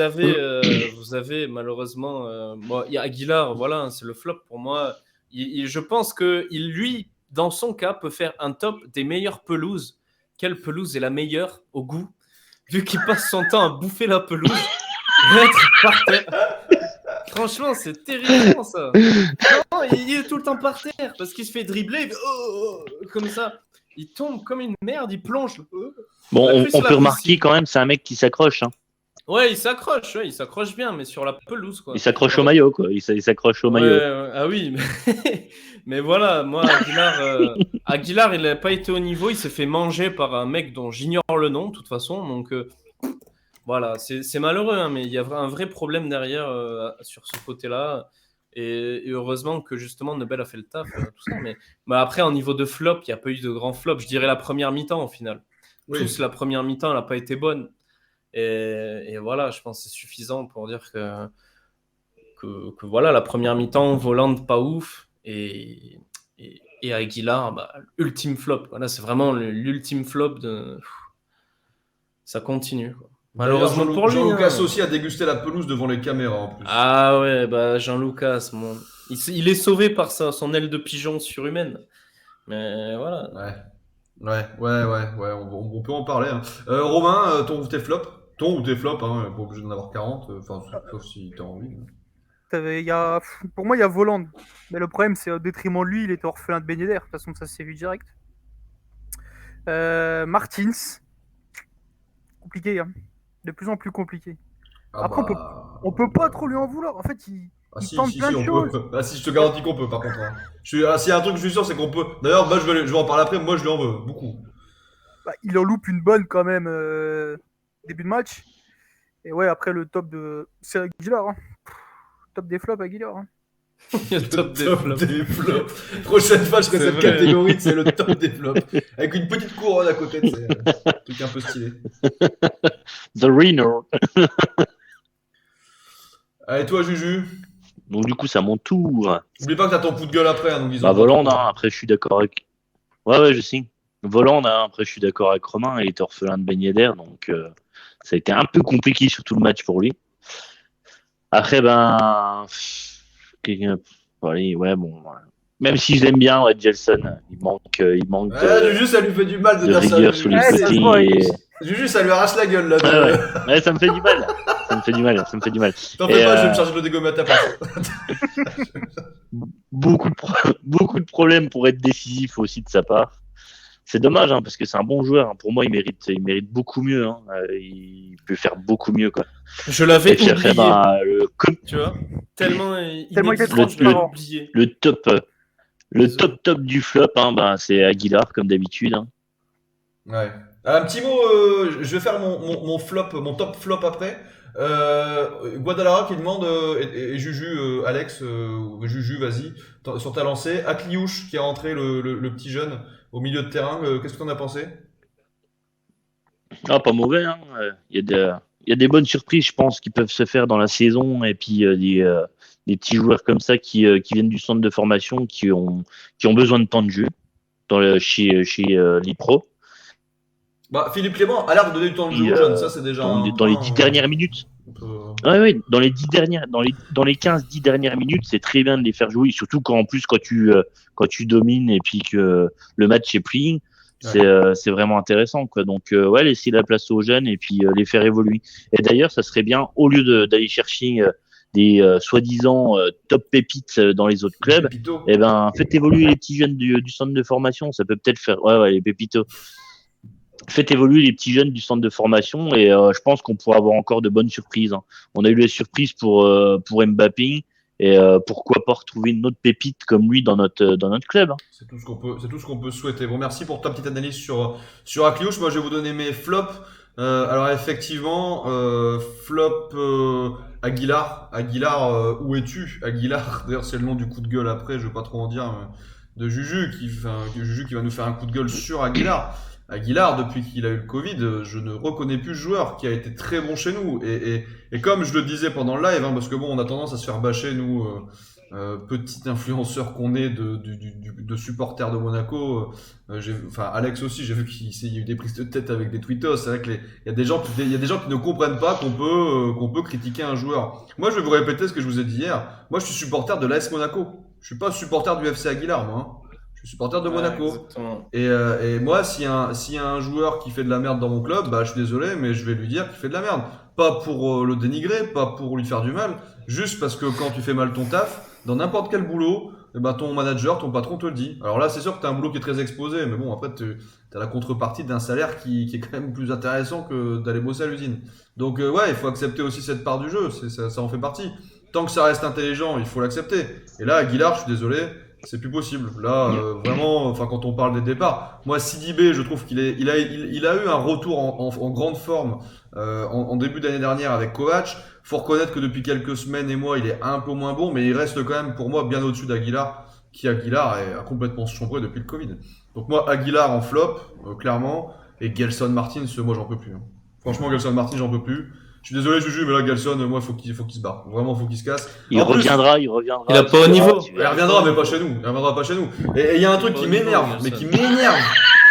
avez malheureusement... il y a Aguilar, voilà, c'est le flop pour moi. Je pense que lui, dans son cas, peut faire un top des meilleures pelouses. Quelle pelouse est la meilleure au goût? Vu qu'il passe son temps à bouffer la pelouse. Être par terre. Franchement, c'est terrifiant ça. Non, il est tout le temps par terre parce qu'il se fait dribbler comme ça. Il tombe comme une merde, il plonge. Bon, Bah, plus on la peut remarquer Russie. quand même, c'est un mec qui s'accroche. Hein. Ouais, il s'accroche bien, mais sur la pelouse, quoi. Il s'accroche au maillot, quoi. Il s'accroche au Ouais, maillot. ah oui, mais, mais voilà, moi, Aguilar, il n'a pas été au niveau, il s'est fait manger par un mec dont j'ignore le nom, de toute façon, donc voilà, c'est malheureux, hein, mais il y a un vrai problème derrière sur ce côté-là, et heureusement que justement Nebel a fait le taf, tout ça, mais après, en niveau de flop, il n'y a pas eu de grand flop, je dirais la première mi-temps au final. Oui. Tous, la première mi-temps, elle n'a pas été bonne, et voilà, je pense que c'est suffisant pour dire que voilà, la première mi-temps, Volante pas ouf, et Aguilar, bah, ultime flop. Voilà, c'est vraiment l'ultime flop de. Ça continue. Quoi. Malheureusement pour lui. Jean-Lucas hein. aussi a dégusté la pelouse devant les caméras en plus. Ah ouais, bah Jean-Lucas, il est sauvé par son aile de pigeon surhumaine. Mais voilà. Ouais, on peut en parler. Hein. Romain, tes flops Ton ou tes flops, hein, pas obligé d'en avoir 40, enfin, sauf si t'as envie. Pour moi, il y a Voland. Mais le problème, c'est au détriment de lui, il était orphelin de Ben Yedder. De toute façon, ça s'est vu direct. Martins. Compliqué, hein. De plus en plus compliqué. Ah Après, bah... on peut pas trop lui en vouloir. En fait, il si, tente plein de on choses. peut. Ah si, je te garantis qu'on peut, par contre. Hein. S'il y a un truc que je suis sûr, c'est qu'on peut. D'ailleurs, moi, je vais en parler après, moi, je lui en veux, beaucoup. Bah, il en loupe une bonne quand même début de match. Et ouais, après, le top de... C'est Aguilar, hein. Top des flops, Aguilar. Hein. Le top des flops. Prochaine fois, je ferai C'est cette vrai. catégorie, c'est le top des flops. Avec une petite couronne à côté, c'est un truc un peu stylé. The Winner. Allez, toi, Juju. Donc du coup, c'est à mon tour. N'oublie pas que t'as ton coup de gueule après. Hein, donc ils ont Bah, pas Voland, trop- hein, après, je suis d'accord avec. Ouais, je sais. Voland, hein, après, je suis d'accord avec Romain. Il était orphelin de Ben Yedder, donc ça a été un peu compliqué sur tout le match pour lui. Après, ben. Allez, ouais, bon. Même si je l'aime bien, ouais, Gelson, il manque Juju, ça lui fait du mal de de dire ça. rigueur sur les Ouais, ça côtés. se voit, et- Juju, ça lui arrache la gueule, là. Ouais, ça me fait du mal. Ça me fait du mal. T'en Et, fais pas, je vais me charger de le dégommer à ta place. beaucoup de problèmes pour être décisif aussi de sa part. C'est dommage, hein, parce que c'est un bon joueur. Hein. Pour moi, il mérite beaucoup mieux. Hein. Il peut faire beaucoup mieux, quoi. Je l'avais Et puis après, oublié, bah, tu vois. Tellement Tellement il est inexistant, je l'avais transparent. oublié. le top du flop, hein, bah, c'est Aguilar, comme d'habitude. Hein. Ouais. Un petit mot, je vais faire mon flop, mon top flop après. Guadalajara qui demande, et Juju, Alex, Juju, vas-y, sur ta lancée. Akliouche qui est rentré, le petit jeune, au milieu de terrain. Qu'est-ce que t'en as pensé? Ah, pas mauvais. Hein. Il y a des bonnes surprises, je pense, qui peuvent se faire dans la saison. Et puis, des petits joueurs comme ça qui viennent du centre de formation, qui ont besoin de temps de jeu chez l'Ipro. Bah, Philippe Clément a l'air de donner du temps de jeu aux jeunes, ça c'est déjà Dans un les point, 10 dernières minutes. on peut- Ouais, dans les 15-10 dernières minutes, c'est très bien de les faire jouer, surtout quand tu domines et puis que le match est pris, c'est vraiment intéressant, quoi. Donc ouais, laisser la place aux jeunes et puis les faire évoluer. Et d'ailleurs, ça serait bien, au lieu d'aller chercher des soi-disant top pépites dans les autres clubs, Pépito. eh ben faites évoluer les petits jeunes du centre de formation, ça peut peut-être faire ouais les pépitos. Faites évoluer les petits jeunes du centre de formation et je pense qu'on pourra avoir encore de bonnes surprises. Hein. On a eu les surprises pour Mbappé et pourquoi pas retrouver une autre pépite comme lui dans notre club. Hein. C'est tout ce qu'on peut souhaiter. Bon, merci pour ta petite analyse sur Akliouche. Moi, je vais vous donner mes flops. Alors effectivement, flop Aguilar. Aguilar, où es-tu, Aguilar? D'ailleurs, c'est le nom du coup de gueule après. Je vais pas trop en dire. De Juju qui va nous faire un coup de gueule sur Aguilar. Aguilar, depuis qu'il a eu le Covid, je ne reconnais plus ce joueur qui a été très bon chez nous. Et comme je le disais pendant le live, hein, parce que bon, on a tendance à se faire bâcher, nous, petits influenceurs qu'on est de supporters de Monaco. Alex aussi, j'ai vu qu'il y a eu des prises de tête avec des tweetos. C'est vrai qu'il y a des gens qui ne comprennent pas qu'on peut critiquer un joueur. Moi, je vais vous répéter ce que je vous ai dit hier. Moi, je suis supporter de l'AS Monaco. Je suis pas supporter du FC Aguilar, moi. Hein. Je suis supporter de Monaco. Exactement. Et moi, s'il y a un joueur qui fait de la merde dans mon club, bah, je suis désolé, mais je vais lui dire qu'il fait de la merde. Pas pour le dénigrer, pas pour lui faire du mal, juste parce que quand tu fais mal ton taf, dans n'importe quel boulot, et ben ton manager, ton patron te le dit. Alors là, c'est sûr que t'as un boulot qui est très exposé, mais bon, après, t'as la contrepartie d'un salaire qui est quand même plus intéressant que d'aller bosser à l'usine. Donc ouais, il faut accepter aussi cette part du jeu, ça en fait partie. Tant que ça reste intelligent, il faut l'accepter. Et là, Aguilar, je suis désolé, c'est plus possible. Là, vraiment, enfin, quand on parle des départs, moi, Sidibé, je trouve il a eu un retour en grande forme en début d'année dernière avec Kovac. Faut reconnaître que depuis quelques semaines et mois, il est un peu moins bon, mais il reste quand même, pour moi, bien au-dessus d'Aguilar, a complètement chambré depuis le Covid. Donc moi, Aguilar en flop, clairement, et Gelson Martins, moi, j'en peux plus. Hein. Franchement, Gelson Martins, j'en peux plus. Je suis désolé, Juju, mais là, Gelson, moi, faut qu'il se barre. Vraiment, faut qu'il se casse. Il reviendra. Il a pas au niveau. Il reviendra, mais pas chez nous. Il reviendra pas chez nous. Et il y a un truc qui m'énerve, mais qui m'énerve.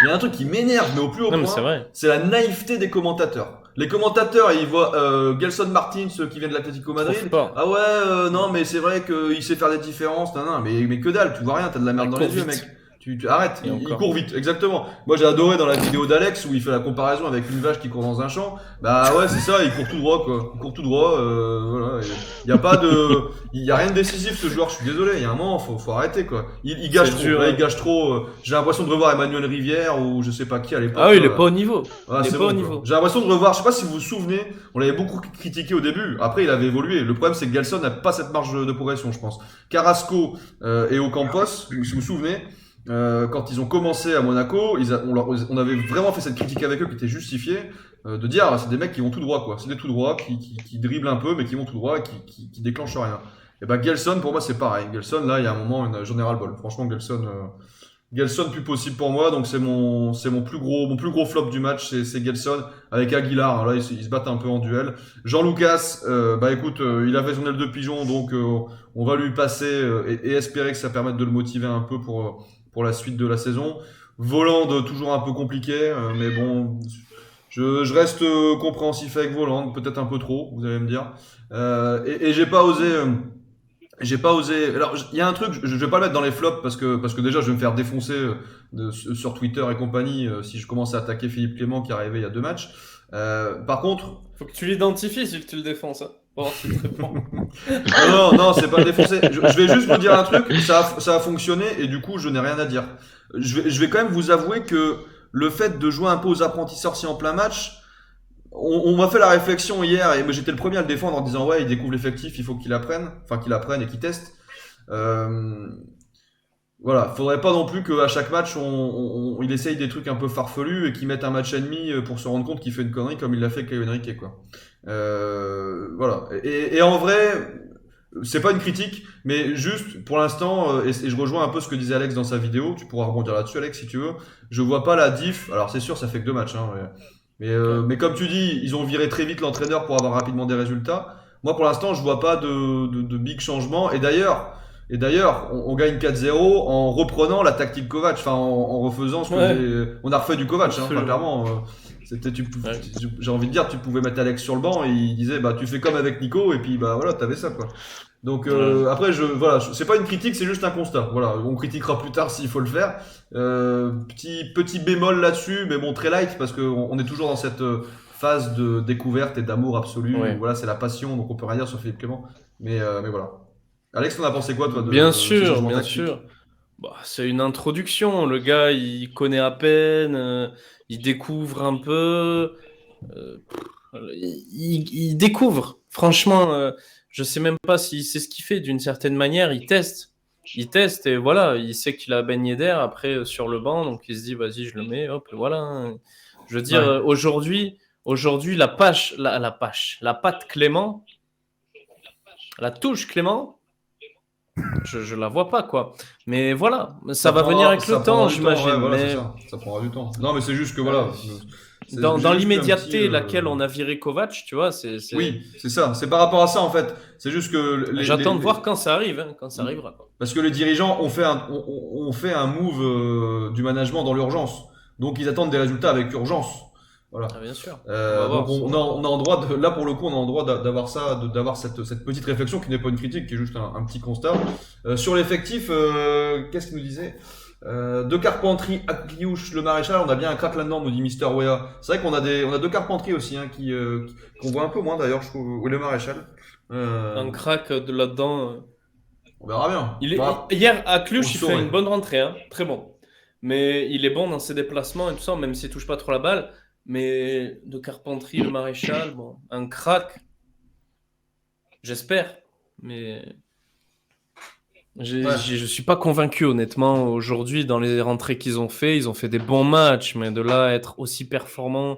Il y a un truc qui m'énerve, mais au plus haut point. C'est la naïveté des commentateurs. Les commentateurs, ils voient Gelson Martins qui vient de l'Atlético Madrid. Ah ouais, non, mais c'est vrai qu'il sait faire des différences. Non, mais que dalle, tu vois rien, t'as de la merde dans les yeux, mec. Tu arrêtes, il court vite, exactement. Moi j'ai adoré dans la vidéo d'Alex où il fait la comparaison avec une vache qui court dans un champ. Bah ouais, c'est ça, il court tout droit quoi. Il court tout droit, voilà. Il y a rien de décisif ce joueur, je suis désolé, il y a un moment, faut arrêter quoi. Il gâche trop, là, il gâche trop. J'ai l'impression de revoir Emmanuel Rivière ou je sais pas qui à l'époque. Ah oui, il est pas au niveau. Il est pas au niveau. J'ai l'impression de revoir, je sais pas si vous vous souvenez, on l'avait beaucoup critiqué au début, après il avait évolué. Le problème c'est que Gelson n'a pas cette marge de progression, je pense. Carrasco et Ocampos, si vous vous souvenez, quand ils ont commencé à Monaco, on avait vraiment fait cette critique avec eux qui était justifiée, de dire c'est des mecs qui vont tout droit quoi, c'est des tout droits qui dribblent un peu mais qui vont tout droit et qui déclenchent rien. Et ben Gelson pour moi c'est pareil. Gelson là il y a un moment j'en ai ras le bol. Franchement Gelson plus possible pour moi donc c'est mon plus gros flop du match c'est Gelson avec Aguilar. Là ils se battent un peu en duel. Jean-Lucas bah écoute il a fait son aile de pigeon donc on va lui passer et espérer que ça permette de le motiver un peu pour la suite de la saison. Voland toujours un peu compliqué, mais bon, je reste compréhensif avec Voland, peut-être un peu trop, vous allez me dire. Et j'ai pas osé. Alors il y a un truc, je vais pas le mettre dans les flops parce que déjà je vais me faire défoncer sur Twitter et compagnie si je commence à attaquer Philippe Clément qui est arrivé il y a 2 matchs. Par contre, faut que tu l'identifies si tu le défonces. Hein. Bon, non, c'est pas défoncé. Je vais juste vous dire un truc, ça a fonctionné et du coup je n'ai rien à dire. Je vais quand même vous avouer que le fait de jouer un peu aux apprentis sorciers en plein match, on m'a fait la réflexion hier et j'étais le premier à le défendre en disant ouais il découvre l'effectif, il faut qu'il apprenne et qu'il teste. Voilà, faudrait pas non plus qu'à chaque match il essaye des trucs un peu farfelus et qu'il mette un match et demi pour se rendre compte qu'il fait une connerie comme il l'a fait avec Caio Henrique quoi. Voilà. Et en vrai, c'est pas une critique, mais juste pour l'instant, et je rejoins un peu ce que disait Alex dans sa vidéo. Tu pourras rebondir là-dessus, Alex, si tu veux. Je vois pas la diff. Alors c'est sûr, ça fait que 2 matchs, hein, mais comme tu dis, ils ont viré très vite l'entraîneur pour avoir rapidement des résultats. Moi, pour l'instant, je vois pas de big changement. Et d'ailleurs, on gagne 4-0 en reprenant la tactique Kovac, enfin en refaisant ce que on a refait du Kovac, hein, enfin, clairement. J'ai envie de dire, tu pouvais mettre Alex sur le banc et il disait bah tu fais comme avec Nico et puis bah voilà t'avais ça quoi. Donc après c'est pas une critique, c'est juste un constat. Voilà, on critiquera plus tard s'il faut le faire. Petit bémol là-dessus, mais bon très light parce que on est toujours dans cette phase de découverte et d'amour absolu. Voilà, c'est la passion, donc on peut rien dire sur Philippe Clément. Mais voilà. Alex, t'en as pensé quoi toi Bien sûr. Bah, c'est une introduction. Le gars, il connaît à peine, il découvre un peu. Il découvre. Franchement, je sais même pas si c'est ce qu'il fait. D'une certaine manière, il teste. Et voilà, il sait qu'il a Ben Yedder après sur le banc, donc il se dit vas-y, je le mets, hop, voilà. Je veux dire, aujourd'hui, la patte Clément, la touche Clément. Je la vois pas quoi, mais voilà, ça va venir avec le temps, j'imagine. Voilà, mais ça prendra du temps. Non, mais c'est juste que voilà. Dans l'immédiateté laquelle on a viré Kovac, tu vois, Oui, c'est ça. C'est par rapport à ça en fait. C'est juste que j'attends de voir quand ça arrive, hein, quand ça arrivera. Quoi. Parce que les dirigeants ont fait un move du management dans l'urgence, donc ils attendent des résultats avec urgence. Voilà. Ah, bien sûr. Donc on a en droit là pour le coup on a en droit d'avoir ça, d'avoir cette petite réflexion qui n'est pas une critique, qui est juste un petit constat. Sur l'effectif, qu'est-ce qu'il nous disait De Carpentry, Akliouche, le Maréchal, on a bien un crack là-dedans, nous dit Mister Wea. C'est vrai qu'on a deux Carpentry aussi, hein, qu'on voit un peu moins d'ailleurs, je trouve, ou le Maréchal. Un crack de là-dedans. On verra bien. Hier, à Cluj, il saurait. fait une bonne rentrée, hein. Très bon. Mais il est bon dans ses déplacements et tout ça, même s'il touche pas trop la balle. Mais de Carpentry, le Maréchal, bon, un crack. J'espère. Mais je suis pas convaincu, honnêtement. Aujourd'hui, dans les rentrées qu'ils ont fait des bons matchs. Mais de là à être aussi performant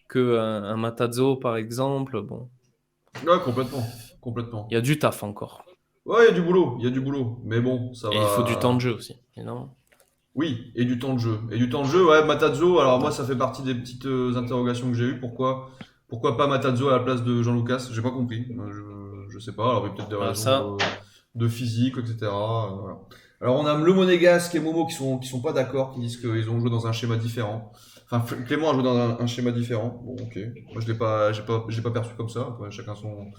qu'un Matazzo, par exemple, bon. Ouais, complètement. Il y a du taf encore. Ouais, il y a du boulot. Mais bon, ça va. Et il faut du temps de jeu aussi, évidemment. Oui, et du temps de jeu. Ouais, Matazzo, alors moi, ça fait partie des petites interrogations que j'ai eues. Pourquoi pas Matazzo à la place de Jean-Lucas? J'ai pas compris. Je sais pas. Alors, il y a peut-être des raisons de physique, etc. Voilà. Alors, on a le Monégasque et Momo qui sont pas d'accord, qui disent qu'ils ont joué dans un schéma différent. Enfin, Clément a joué dans un schéma différent. Bon, ok. Moi, j'ai pas perçu comme ça. Après, chacun son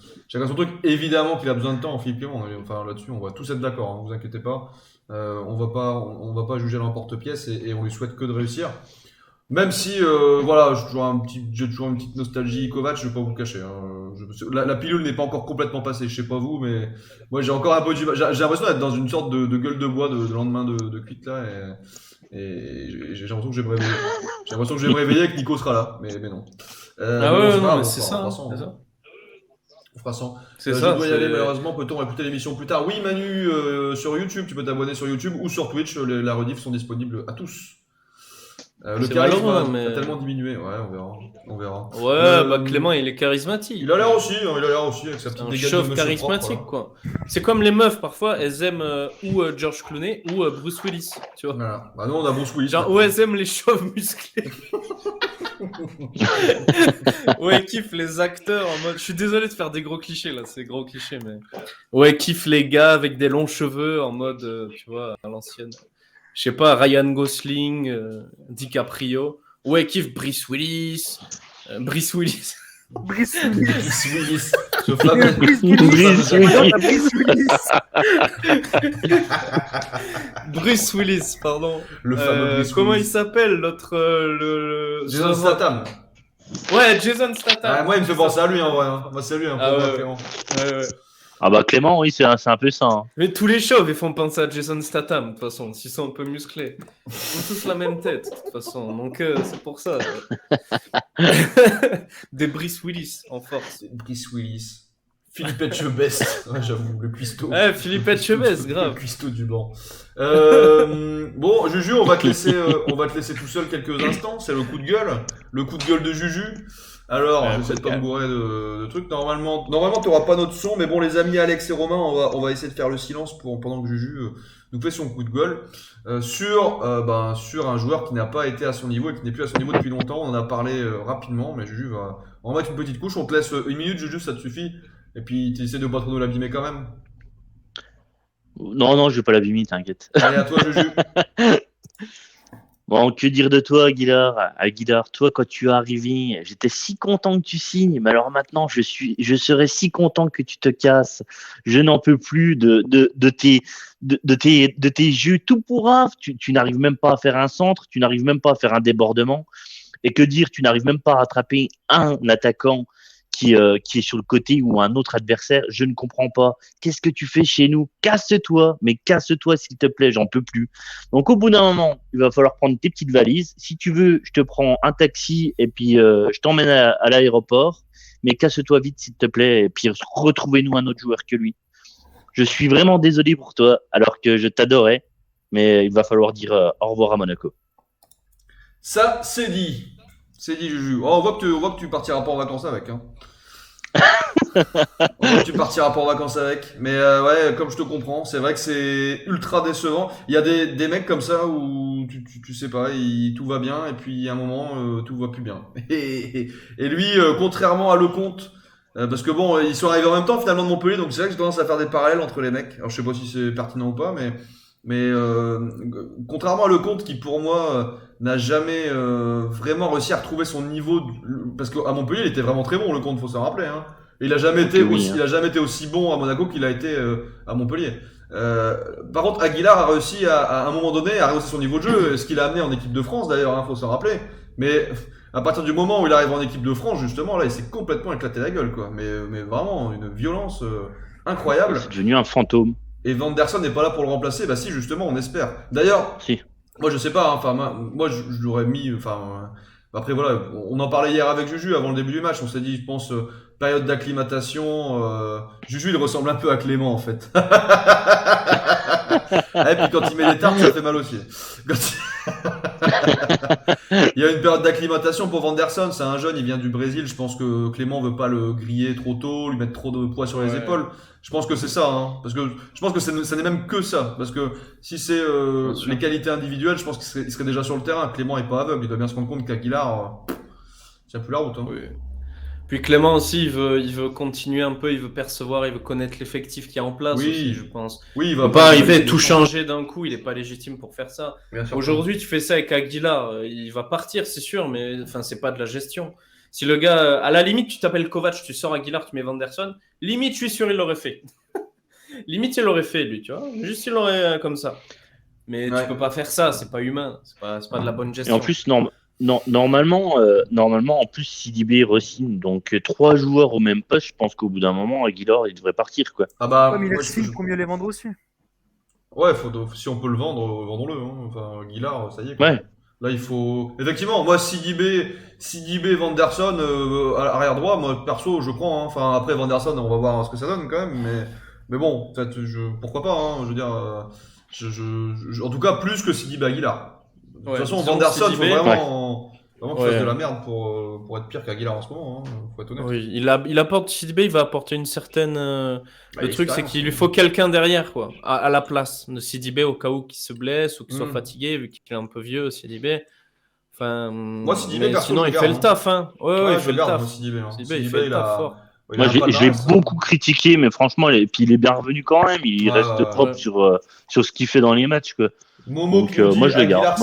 truc. Évidemment qu'il a besoin de temps, Philippe Clément. Enfin, là-dessus, on va tous être d'accord. Hein, vous inquiétez pas. On va pas juger l'emporte-pièce et on lui souhaite que de réussir. Même si, voilà, j'ai toujours une petite nostalgie Kovac, je vais pas vous le cacher. Hein. La pilule n'est pas encore complètement passée, je sais pas vous, mais moi j'ai encore un peu j'ai l'impression d'être dans une sorte de gueule de bois de lendemain de cuite là, et j'ai l'impression que je vais me réveiller. J'ai l'impression que je vais me réveiller et que Nico sera là, mais non. Mais c'est ça. On fera 100. C'est ça. Je dois y aller malheureusement. Peut-on écouter l'émission plus tard? Oui, Manu, sur YouTube, tu peux t'abonner sur YouTube ou sur Twitch. La rediff sont disponibles à tous. Le charisme a tellement diminué. Ouais, on verra. Ouais, Clément, il est charismatique. Il a l'air aussi avec sa petite dégâts de chauve charismatique, propre, quoi. C'est comme les meufs, parfois, elles aiment ou George Clooney ou Bruce Willis, tu vois. Voilà. Bah nous, on a Bruce Willis. Genre, elles aiment les chauves musclés. Ouais, kiffent les acteurs en mode. Je suis désolé de faire des gros clichés là, c'est gros clichés, mais. Ouais, kiffent les gars avec des longs cheveux en mode, tu vois, à l'ancienne. Je sais pas, Ryan Gosling, DiCaprio. Ouais, kiffent Bruce Willis. Brice Willis. Ce fameux Bruce Willis, pardon. Le fameux Bruce comment Willis. il s'appelle l'autre Jason Statham. Ouais, Jason Statham. Ah, moi, il me fait penser à lui en vrai. Hein. Moi, c'est lui, hein, Clément. Ouais. Ah bah Clément, oui, c'est un peu ça. Hein. Mais tous les chauves, ils font penser à Jason Statham, de toute façon, s'ils sont un peu musclés. Ils ont tous la même tête, de toute façon. Donc, c'est pour ça. Des Brice Willis, en force. Brice Willis. Philippe Etchebest. Ouais, j'avoue, le cuistot. Ouais, Philippe Etchebest, grave. Le cuistot du banc. Bon, Juju, on va te laisser tout seul quelques instants. C'est le coup de gueule. Le coup de gueule de Juju. Alors, j'essaie de pas me bourrer de trucs. Normalement, t'auras pas notre son, mais bon, les amis Alex et Romain, on va essayer de faire le silence pendant que Juju nous fait son coup de gueule sur un joueur qui n'a pas été à son niveau et qui n'est plus à son niveau depuis longtemps. On en a parlé rapidement, mais Juju va en mettre une petite couche. On te laisse une minute, Juju, ça te suffit. Et puis, tu essaies de pas trop nous l'abîmer quand même. Non, je vais pas l'abîmer, t'inquiète. Allez, à toi, Juju. Bon, que dire de toi, Aguilar, toi, quand tu es arrivé, j'étais si content que tu signes, mais alors maintenant, je serais si content que tu te casses. Je n'en peux plus de tes jeux tout pourraves. Tu n'arrives même pas à faire un centre, tu n'arrives même pas à faire un débordement. Et que dire, tu n'arrives même pas à rattraper un attaquant qui est sur le côté ou un autre adversaire. Je ne comprends pas. Qu'est-ce que tu fais chez nous? Casse-toi, mais casse-toi s'il te plaît, j'en peux plus. Donc au bout d'un moment, il va falloir prendre tes petites valises. Si tu veux, je te prends un taxi et puis je t'emmène à l'aéroport. Mais casse-toi vite s'il te plaît et puis retrouvez-nous un autre joueur que lui. Je suis vraiment désolé pour toi alors que je t'adorais, mais il va falloir dire au revoir à Monaco. Ça, c'est dit. C'est dit, Juju. Oh, on voit que tu partiras pas en vacances avec. Hein. On voit que tu partiras pas en vacances avec. Mais ouais, comme je te comprends, c'est vrai que c'est ultra décevant. Il y a des mecs comme ça où tu sais pas, tout va bien et puis à un moment, tout va plus bien. Et lui, contrairement à Lecomte, parce que bon, ils sont arrivés en même temps finalement de Montpellier, donc c'est vrai que j'ai tendance à faire des parallèles entre les mecs. Alors je sais pas si c'est pertinent ou pas, mais contrairement à Lecomte qui pour moi n'a jamais vraiment réussi à retrouver son niveau parce qu'à Montpellier il était vraiment très bon Lecomte, faut s'en rappeler hein. Et il a jamais été aussi bon à Monaco qu'il a été à Montpellier. Par contre Aguilar a réussi à un moment donné à rehausser son niveau de jeu, ce qu'il a amené en équipe de France d'ailleurs, hein, faut s'en rappeler. Mais à partir du moment où il arrive en équipe de France justement là il s'est complètement éclaté la gueule quoi. Mais vraiment une violence incroyable. C'est devenu un fantôme. et Vanderson n'est pas là pour le remplacer, bah si, justement, on espère. D'ailleurs, Si. moi je sais pas, hein, enfin moi je l'aurais mis, après voilà, on en parlait hier avec Juju avant le début du match, on s'est dit, je pense, période d'acclimatation, Juju il ressemble un peu à Clément en fait. Et puis quand il met les tartes, ça fait mal aussi. Il y a une période d'acclimatation pour Vanderson, c'est un jeune, il vient du Brésil, je pense que Clément veut pas le griller trop tôt, lui mettre trop de poids sur les épaules. Je pense que c'est ça, hein, parce que je pense que ça n'est même que ça, parce que si c'est les qualités individuelles, je pense qu'il serait déjà sur le terrain. Clément est pas aveugle, il doit bien se rendre compte qu'Aguilar tient plus la route. Hein. Oui. Puis Clément aussi, il veut continuer un peu, il veut percevoir, il veut connaître l'effectif qui est en place aussi, je pense. Oui, il va pas arriver à tout changer d'un coup, il est pas légitime pour faire ça. Aujourd'hui, tu fais ça avec Aguilar, il va partir, c'est sûr, mais enfin, c'est pas de la gestion. Si le gars, à la limite, tu t'appelles Kovac, tu sors Aguilar, tu mets Vanderson, limite, je suis sûr, il l'aurait fait. Limite, il l'aurait fait, lui, tu vois. Juste, il l'aurait comme ça. Mais tu peux pas faire ça, c'est pas humain, c'est pas de la bonne gestion. Et en plus, normalement, en plus, Sidibé re-signe. Donc, 3 joueurs au même poste, je pense qu'au bout d'un moment, Aguilar, il devrait partir, quoi. Ah bah, mais il a signe, combien les vendre aussi. Ouais, si on peut le vendre, vendons-le. Hein. Enfin, Aguilar, ça y est. Quoi. Ouais. Là, il faut. Effectivement, moi, Sidibé, Vanderson, à arrière droit, moi, perso, je prends. Hein. Enfin, après, Vanderson, on va voir ce que ça donne quand même. Mais bon, peut-être, pourquoi pas. Hein. Je veux dire, en tout cas, plus que Sidibé Aguilar. De toute façon, Vanderson, il faut vraiment qu'il fasse de la merde pour être pire qu'Aguilar en ce moment. Hein. Faut être honnête. Oui, il apporte Sidibé, il va apporter une certaine. Le truc, c'est qu'il lui faut quelqu'un derrière, quoi, à la place de Sidibé au cas où qu'il se blesse ou qu'il soit fatigué, vu qu'il est un peu vieux, Sidibé. Enfin, moi, Sidibé, sinon, il fait le taf. Hein. Ouais, il fait le taf. Sidibé, il fait le taf fort. Moi, j'ai beaucoup critiqué, mais franchement, puis il est bien revenu quand même. Il reste propre sur ce qu'il fait dans les matchs, quoi. Momo donc, moi je le garde.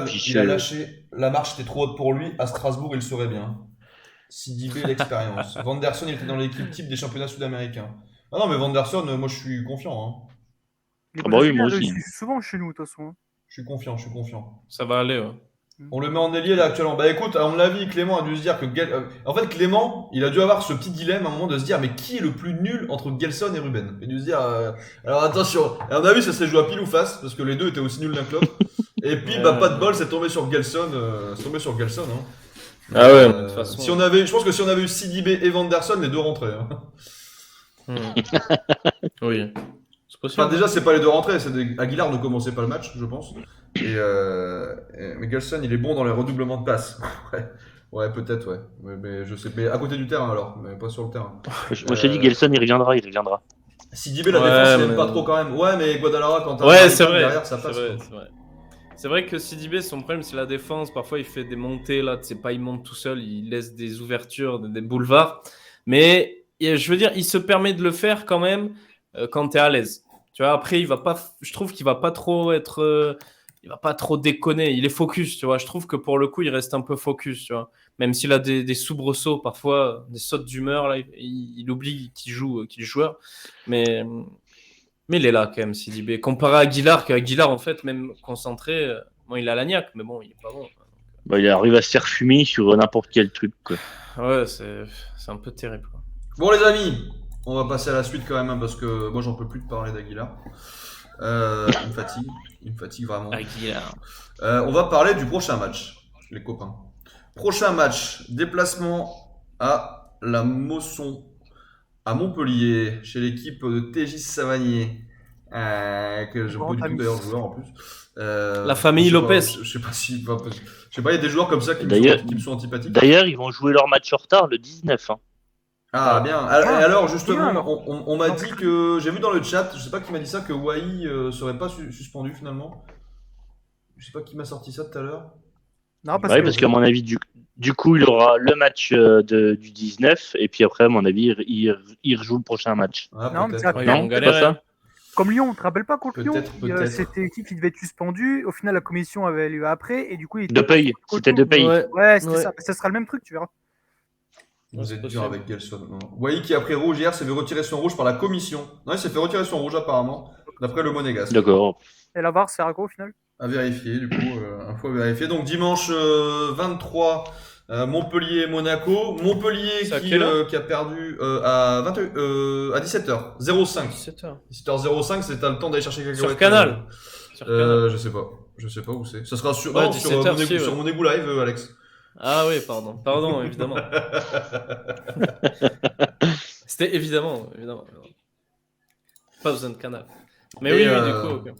Et puis il a lâché. La marche était trop haute pour lui. À Strasbourg, il serait bien. Sidibé, l'expérience. Vanderson, il était dans l'équipe type des championnats sud-américains. Ah non, mais Vanderson, moi je suis confiant. Hein. Ah bah oui, moi aussi. Souvent chez nous, de toute façon. Je suis confiant. Ça va aller, ouais. On le met en ailier là actuellement. Bah écoute, à mon avis, Clément a dû se dire que en fait, Clément, il a dû avoir ce petit dilemme à un moment de se dire mais qui est le plus nul entre Gelson et Ruben. Il a dû se dire alors attention. À mon avis, ça s'est joué à pile ou face parce que les deux étaient aussi nuls l'un que l'autre. Et puis pas de bol, c'est tombé sur Gelson. Hein. Ah ouais. De toute façon. Je pense que si on avait eu Sidibé et Vanderson, les deux rentraient. Hein. Oui. C'est possible. Enfin, déjà, c'est pas les deux rentrées. Aguilar ne commençait pas le match, je pense. Mais Gelson, il est bon dans les redoublements de passes. Ouais, peut-être, ouais. Mais je sais. Mais à côté du terrain alors, mais pas sur le terrain. Moi, je te dis, Gelson, il reviendra. Sidibé, la défense, il aime pas trop quand même. Ouais, mais Guadalajara, quand t'as c'est vrai. derrière, ça passe. C'est vrai. C'est vrai que Sidibé, son problème, c'est la défense. Parfois, il fait des montées, là. Tu sais pas, il monte tout seul. Il laisse des ouvertures, des boulevards. Mais, je veux dire, il se permet de le faire quand même quand t'es à l'aise. Tu vois, après, je trouve qu'il va pas trop être. Il va pas trop déconner. Il est focus, tu vois. Je trouve que pour le coup, il reste un peu focus, tu vois. Même s'il a des soubresauts, parfois, des sautes d'humeur, là, il oublie qu'il est joueur. Mais il est là, quand même, Sidibé. Comparé à Aguilar, en fait, même concentré, bon, il a la niaque, mais bon, il est pas bon. Bah, il arrive à se faire fumer sur n'importe quel truc, quoi. Ouais, c'est un peu terrible, quoi. Bon, les amis, on va passer à la suite quand même, hein, parce que moi, j'en peux plus de parler d'Aguilar. Il me fatigue vraiment. Aguilar. On va parler du prochain match, les copains. Prochain match, déplacement à la Mosson, à Montpellier, chez l'équipe de TJ Savanier, que je ne peux pas du tout d'ailleurs joueur en plus. La famille Lopez. Je sais pas, il y a des joueurs comme ça qui me sont antipathiques. D'ailleurs, ils vont jouer leur match en retard le 19. Hein. Ah bien. Alors justement, on m'a dit que j'ai vu dans le chat, je sais pas qui m'a dit ça, que Wai serait pas suspendu finalement. Je sais pas qui m'a sorti ça tout à l'heure. Non, parce qu'à mon avis, du coup, il aura le match du 19 et puis après, à mon avis, il rejoue le prochain match. Ah, non, mais c'est pas ça. Comme Lyon, tu te rappelles pas contre Lyon, peut-être. c'était l'équipe qui devait être suspendue. Au final, la commission avait lu après et du coup, c'était de paye. Ouais, c'était ça. Ça sera le même truc, tu verras. Vous êtes dur avec Gelson. Wai qui a pris rouge hier s'est fait retirer son rouge par la commission. Non, il s'est fait retirer son rouge apparemment, d'après le Monégasque. D'accord. Et la VAR, c'est à quoi au final? À vérifier, du coup, info à vérifier. Donc dimanche 23 Montpellier-Monaco. Montpellier qui a perdu à 17h. 05. 17h. 17h05, c'est t'as le temps d'aller chercher quelque chose. Sur Canal. Je sais pas. Je sais pas où c'est. Ça sera sur, Ouais, non, sur mon égout live, Alex. Ah oui, pardon, évidemment. C'était évidemment. Pas besoin de Canal. Mais oui, du coup. Okay.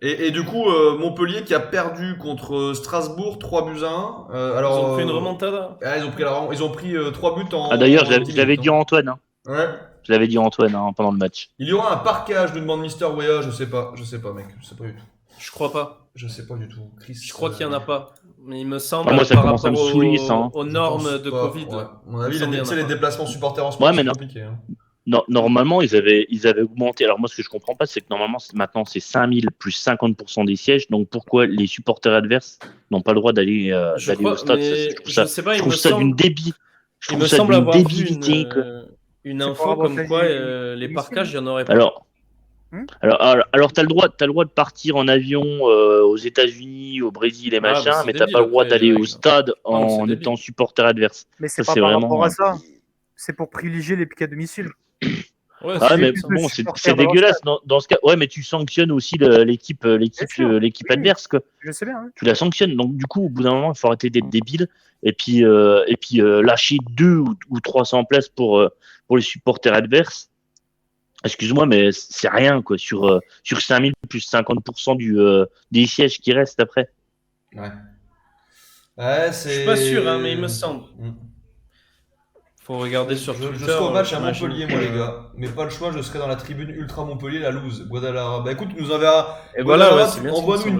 Et du coup, Montpellier qui a perdu contre Strasbourg 3-1. Alors, ils ont pris une remontada. Ils ont pris 3 buts en. Ah d'ailleurs, je l'avais dit à Antoine. Hein. Ouais. Je l'avais dit à Antoine pendant le match. Il y aura un parquage, nous demande Mister Wea. Je sais pas, mec. Je sais pas du tout. Je crois pas. Je sais pas du tout. Chris, je crois qu'il y en a pas. Mais il me semble. Moi, ça commence à me saouler, ça. Aux normes de Covid. Ouais. À mon avis, les déplacements supporters en ce moment, c'est compliqué. Hein. Non, normalement, ils avaient augmenté. Alors moi, ce que je comprends pas, c'est que normalement, maintenant, c'est 5000 plus 50% des sièges. Donc pourquoi les supporters adverses n'ont pas le droit d'aller au stade? Je trouve ça d'une débilité. Il me semble avoir vu une info comme quoi les parcages, il y en aurait pas. Alors t'as le droit de partir en avion aux États-Unis, au Brésil et machin, mais t'as pas le droit d'aller au stade en étant supporter adverse. Mais c'est pas par rapport à ça. C'est pour privilégier les piques à domicile. Ouais, mais bon, c'est dégueulasse dans ce cas. Ouais, mais tu sanctionnes aussi l'équipe adverse, quoi. Je sais bien. Ouais. Tu la sanctionnes. Donc du coup, au bout d'un moment, il faut arrêter d'être débile et puis lâcher 200 ou 300 places pour les supporters adverses. Excuse-moi, mais c'est rien, quoi, sur 5000 plus 50% des sièges qui restent après. Ouais, je suis pas sûr, hein, mais il me semble. Faut regarder sur Twitter. Je serai au match à Montpellier, moi, les gars. Mais pas le choix, je serai dans la tribune Ultra Montpellier, la loose. Guadalajara. Bah écoute, nous enverra. Envoie-nous une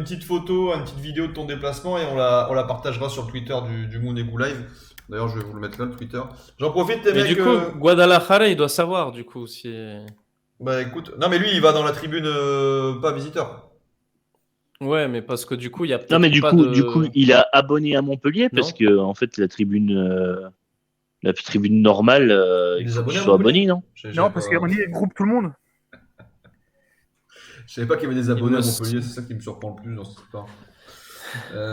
petite photo, une petite vidéo de ton déplacement et on la partagera sur le Twitter du Mounegou Live. D'ailleurs, je vais vous le mettre là, le Twitter. J'en profite, les mecs. Mais du coup, Guadalajara, il doit savoir, du coup, si. Bah écoute. Non, mais lui, il va dans la tribune pas visiteur. Ouais, mais parce que du coup, il y a peut-être. Non, mais du coup, il a abonné à Montpellier parce que, en fait, la tribune normale, il faut qu'il soit abonné, non? Non, parce qu'on y groupe tout le monde. Je savais pas qu'il y avait des abonnés à Montpellier, c'est ça qui me surprend le plus dans cette histoire.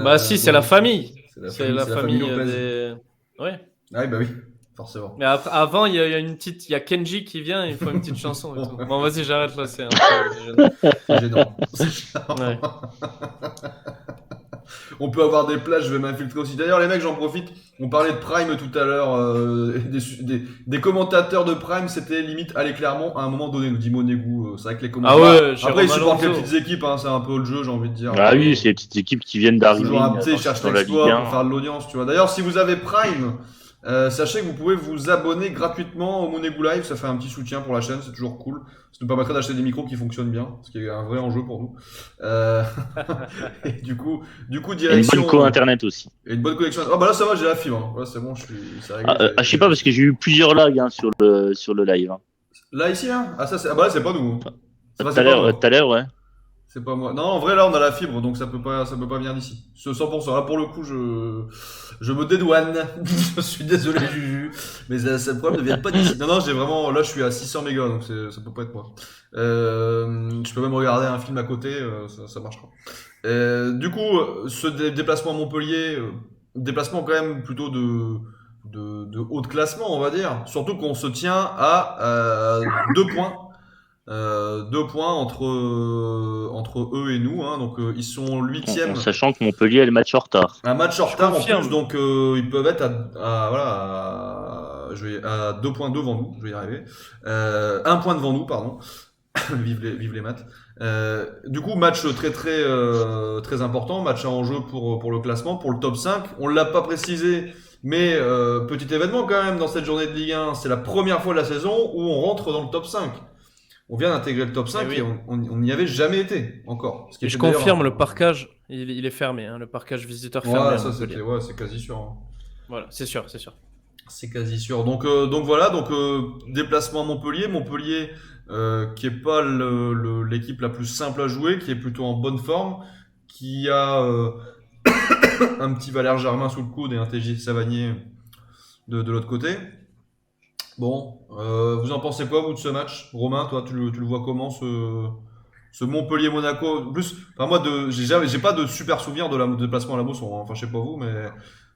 Bah si, c'est la famille. C'est la famille des. Ouais. Ah oui, bah oui, forcément. Mais avant, il y a Kenji qui vient, il faut une petite chanson et tout. Bon, vas-y, j'arrête là, c'est gênant. Ouais. On peut avoir des plages, je vais m'infiltrer aussi. D'ailleurs, les mecs, j'en profite. On parlait de Prime tout à l'heure. Des commentateurs de Prime, c'était limite aller Clermont à un moment donné, nous dit Monégu. C'est vrai que les commentateurs. Ah ouais, après, ils supportent les petites équipes, hein, c'est un peu le jeu, j'ai envie de dire. Ah oui, c'est les petites équipes qui viennent d'arriver. Ils cherchent l'exploit pour faire de l'audience, tu vois. D'ailleurs, si vous avez Prime, sachez que vous pouvez vous abonner gratuitement au Monégu Live. Ça fait un petit soutien pour la chaîne, c'est toujours cool. Ça nous permettrait d'acheter des micros qui fonctionnent bien, ce qui est un vrai enjeu pour nous. Et du coup, direction. Et une bonne co-internet aussi. Et une bonne connexion. Ah bah là ça va, j'ai la fibre. Là c'est bon, c'est réglé. Je sais pas parce que j'ai eu plusieurs lags sur le live. Là ici là. Ah ça c'est. Ah bah là c'est pas nous. Tout à l'heure, ouais. C'est pas moi. Non, en vrai là on a la fibre, donc ça peut pas venir d'ici. Ce 100%. Là pour le coup je me dédouane. Je suis désolé Juju, mais ça le problème ne vient pas d'ici. Non, j'ai vraiment. Là je suis à 600 mégas, donc ça peut pas être moi. Je peux même regarder un film à côté, ça marchera. Du coup, ce déplacement à Montpellier, déplacement quand même plutôt de haut de classement, on va dire. Surtout qu'on se tient à 2 points. 2 points entre eux et nous, hein, donc ils sont 8e. Sachant que Montpellier a le match en retard. Un match en retard en plus, donc ils peuvent être à 2 points devant nous, je vais y arriver. 1 point devant nous, pardon. vive les maths. Du coup, match très important, match à enjeu pour le classement, pour le top 5. On l'a pas précisé, mais petit événement quand même dans cette journée de Ligue 1, c'est la première fois de la saison où on rentre dans le top 5. On vient d'intégrer le top 5 et on n'y avait jamais été encore. Je confirme, le parquage, il est fermé, hein, le parquage visiteur fermé. Ça c'est quasi sûr. Hein. Voilà, c'est sûr. C'est quasi sûr. Donc voilà, déplacement à Montpellier qui est pas l'équipe la plus simple à jouer, qui est plutôt en bonne forme, qui a un petit Valère Germain sous le coude et un TJ Savanier de l'autre côté. Bon, vous en pensez quoi vous de ce match? Romain, toi tu le vois comment ce Montpellier-Monaco? En plus, moi j'ai pas de super souvenir de déplacement à la Mosson, hein. Enfin je sais pas vous, mais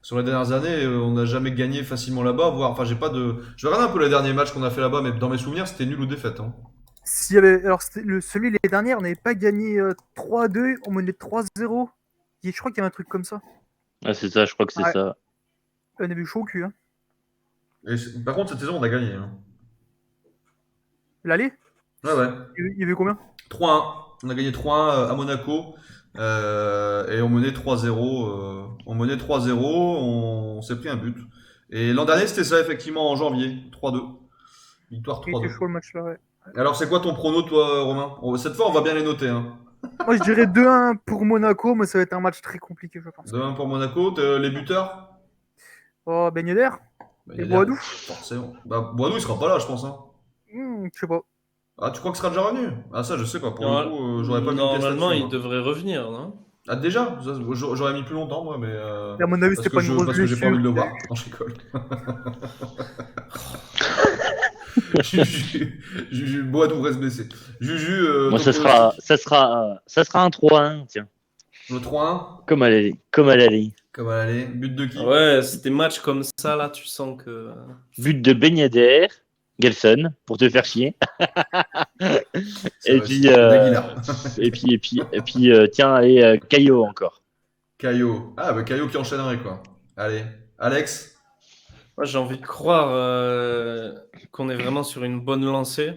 Sur les dernières années, on n'a jamais gagné facilement là-bas. Enfin, j'ai pas de. Je vais regarder un peu les derniers matchs qu'on a fait là-bas, mais dans mes souvenirs, c'était nul ou défaite. Hein. S'il y avait, alors celui l'année dernière, on n'avait pas gagné 3-2, on menait 3-0. Je crois qu'il y avait un truc comme ça. Ah, c'est ça, je crois que c'est ça. On a vu chaud au cul. Hein. Par contre, cette saison, on a gagné. Hein. L'aller ? Ouais. Il y avait combien ? 3-1. On a gagné 3-1 à Monaco. Et on menait 3-0. On s'est pris un but. Et l'an dernier, c'était ça, effectivement, en janvier. 3-2. Victoire 3-2. C'était chaud le match là, ouais. Alors, c'est quoi ton prono, toi, Romain ? Cette fois, on va bien les noter. Hein. Moi, je dirais 2-1 pour Monaco, mais ça va être un match très compliqué, je pense. 2-1 pour Monaco. Les buteurs ? Oh, Ben Yedder et Boadou. Forcément. Boadou, il sera pas là, je pense. Hein. Je sais pas. Ah, tu crois qu'il sera déjà revenu ? Ah, ça, je sais pas. Pour le coup, j'aurais pas mis une pièce Normalement, là-dessus, il devrait revenir, non ? Ah, déjà ? J'aurais mis plus longtemps, moi, mais. Et à mon avis, c'était pas une grosse parce que j'ai pas envie de le voir. blessure. Non, je rigole. Boadou reste blessé. Juju. Moi, ça sera un 3-1, tiens. Le 3-1 Comme à l'aller. Comme à l'aller. But de qui ? Ouais, c'est des matchs comme ça, là, tu sens que. But de Ben Yedder, Gelson, pour te faire chier. Et puis, tiens, allez, Caillot encore. Caillot. Ah, bah Caillot qui enchaînerait, quoi. Allez. Alex ? Moi, j'ai envie de croire qu'on est vraiment sur une bonne lancée,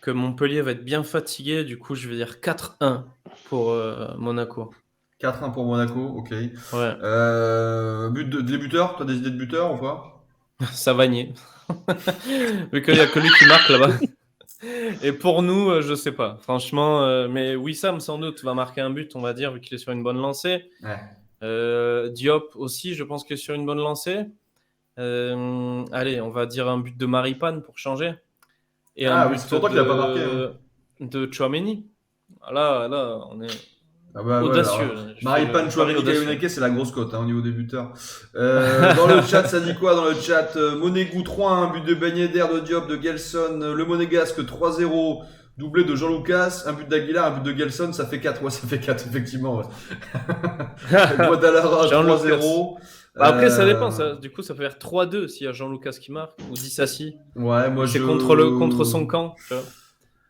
que Montpellier va être bien fatigué. Du coup, je vais dire 4-1 pour Monaco. 4-1 pour Monaco, ok. Ouais. But des buteurs ? T'as des idées de buteurs ou pas ? Savanier. Vu qu'il n'y a que lui qui marque là-bas. Et pour nous, je sais pas. Franchement, mais Wissam, sans doute, va marquer un but, on va dire, vu qu'il est sur une bonne lancée. Ouais. Diop aussi, je pense qu'il est sur une bonne lancée. Allez, on va dire un but de Maripane pour changer. Et un but c'est longtemps qu'il a pas marqué. Hein. De Tchouaméni. Là, on est audacieux. Maripane, Chouameni, Kayoneke, c'est la grosse cote au niveau des buteurs. Dans le chat, ça dit quoi dans le chat ? Monégou 3-1, but de Ben Yedder, de Diop, de Gelson. Le Monégasque 3-0, doublé de Jean-Lucas. Un but d'Aguilar, un but de Gelson, ça fait 4. Ouais, ça fait 4, effectivement. Ouais. Guadalajara 3-0. Après, ça dépend. Du coup, ça peut faire 3-2 s'il y a Jean-Lucas qui marque ou Dissassi. Ouais, moi c'est contre son camp. Tu vois.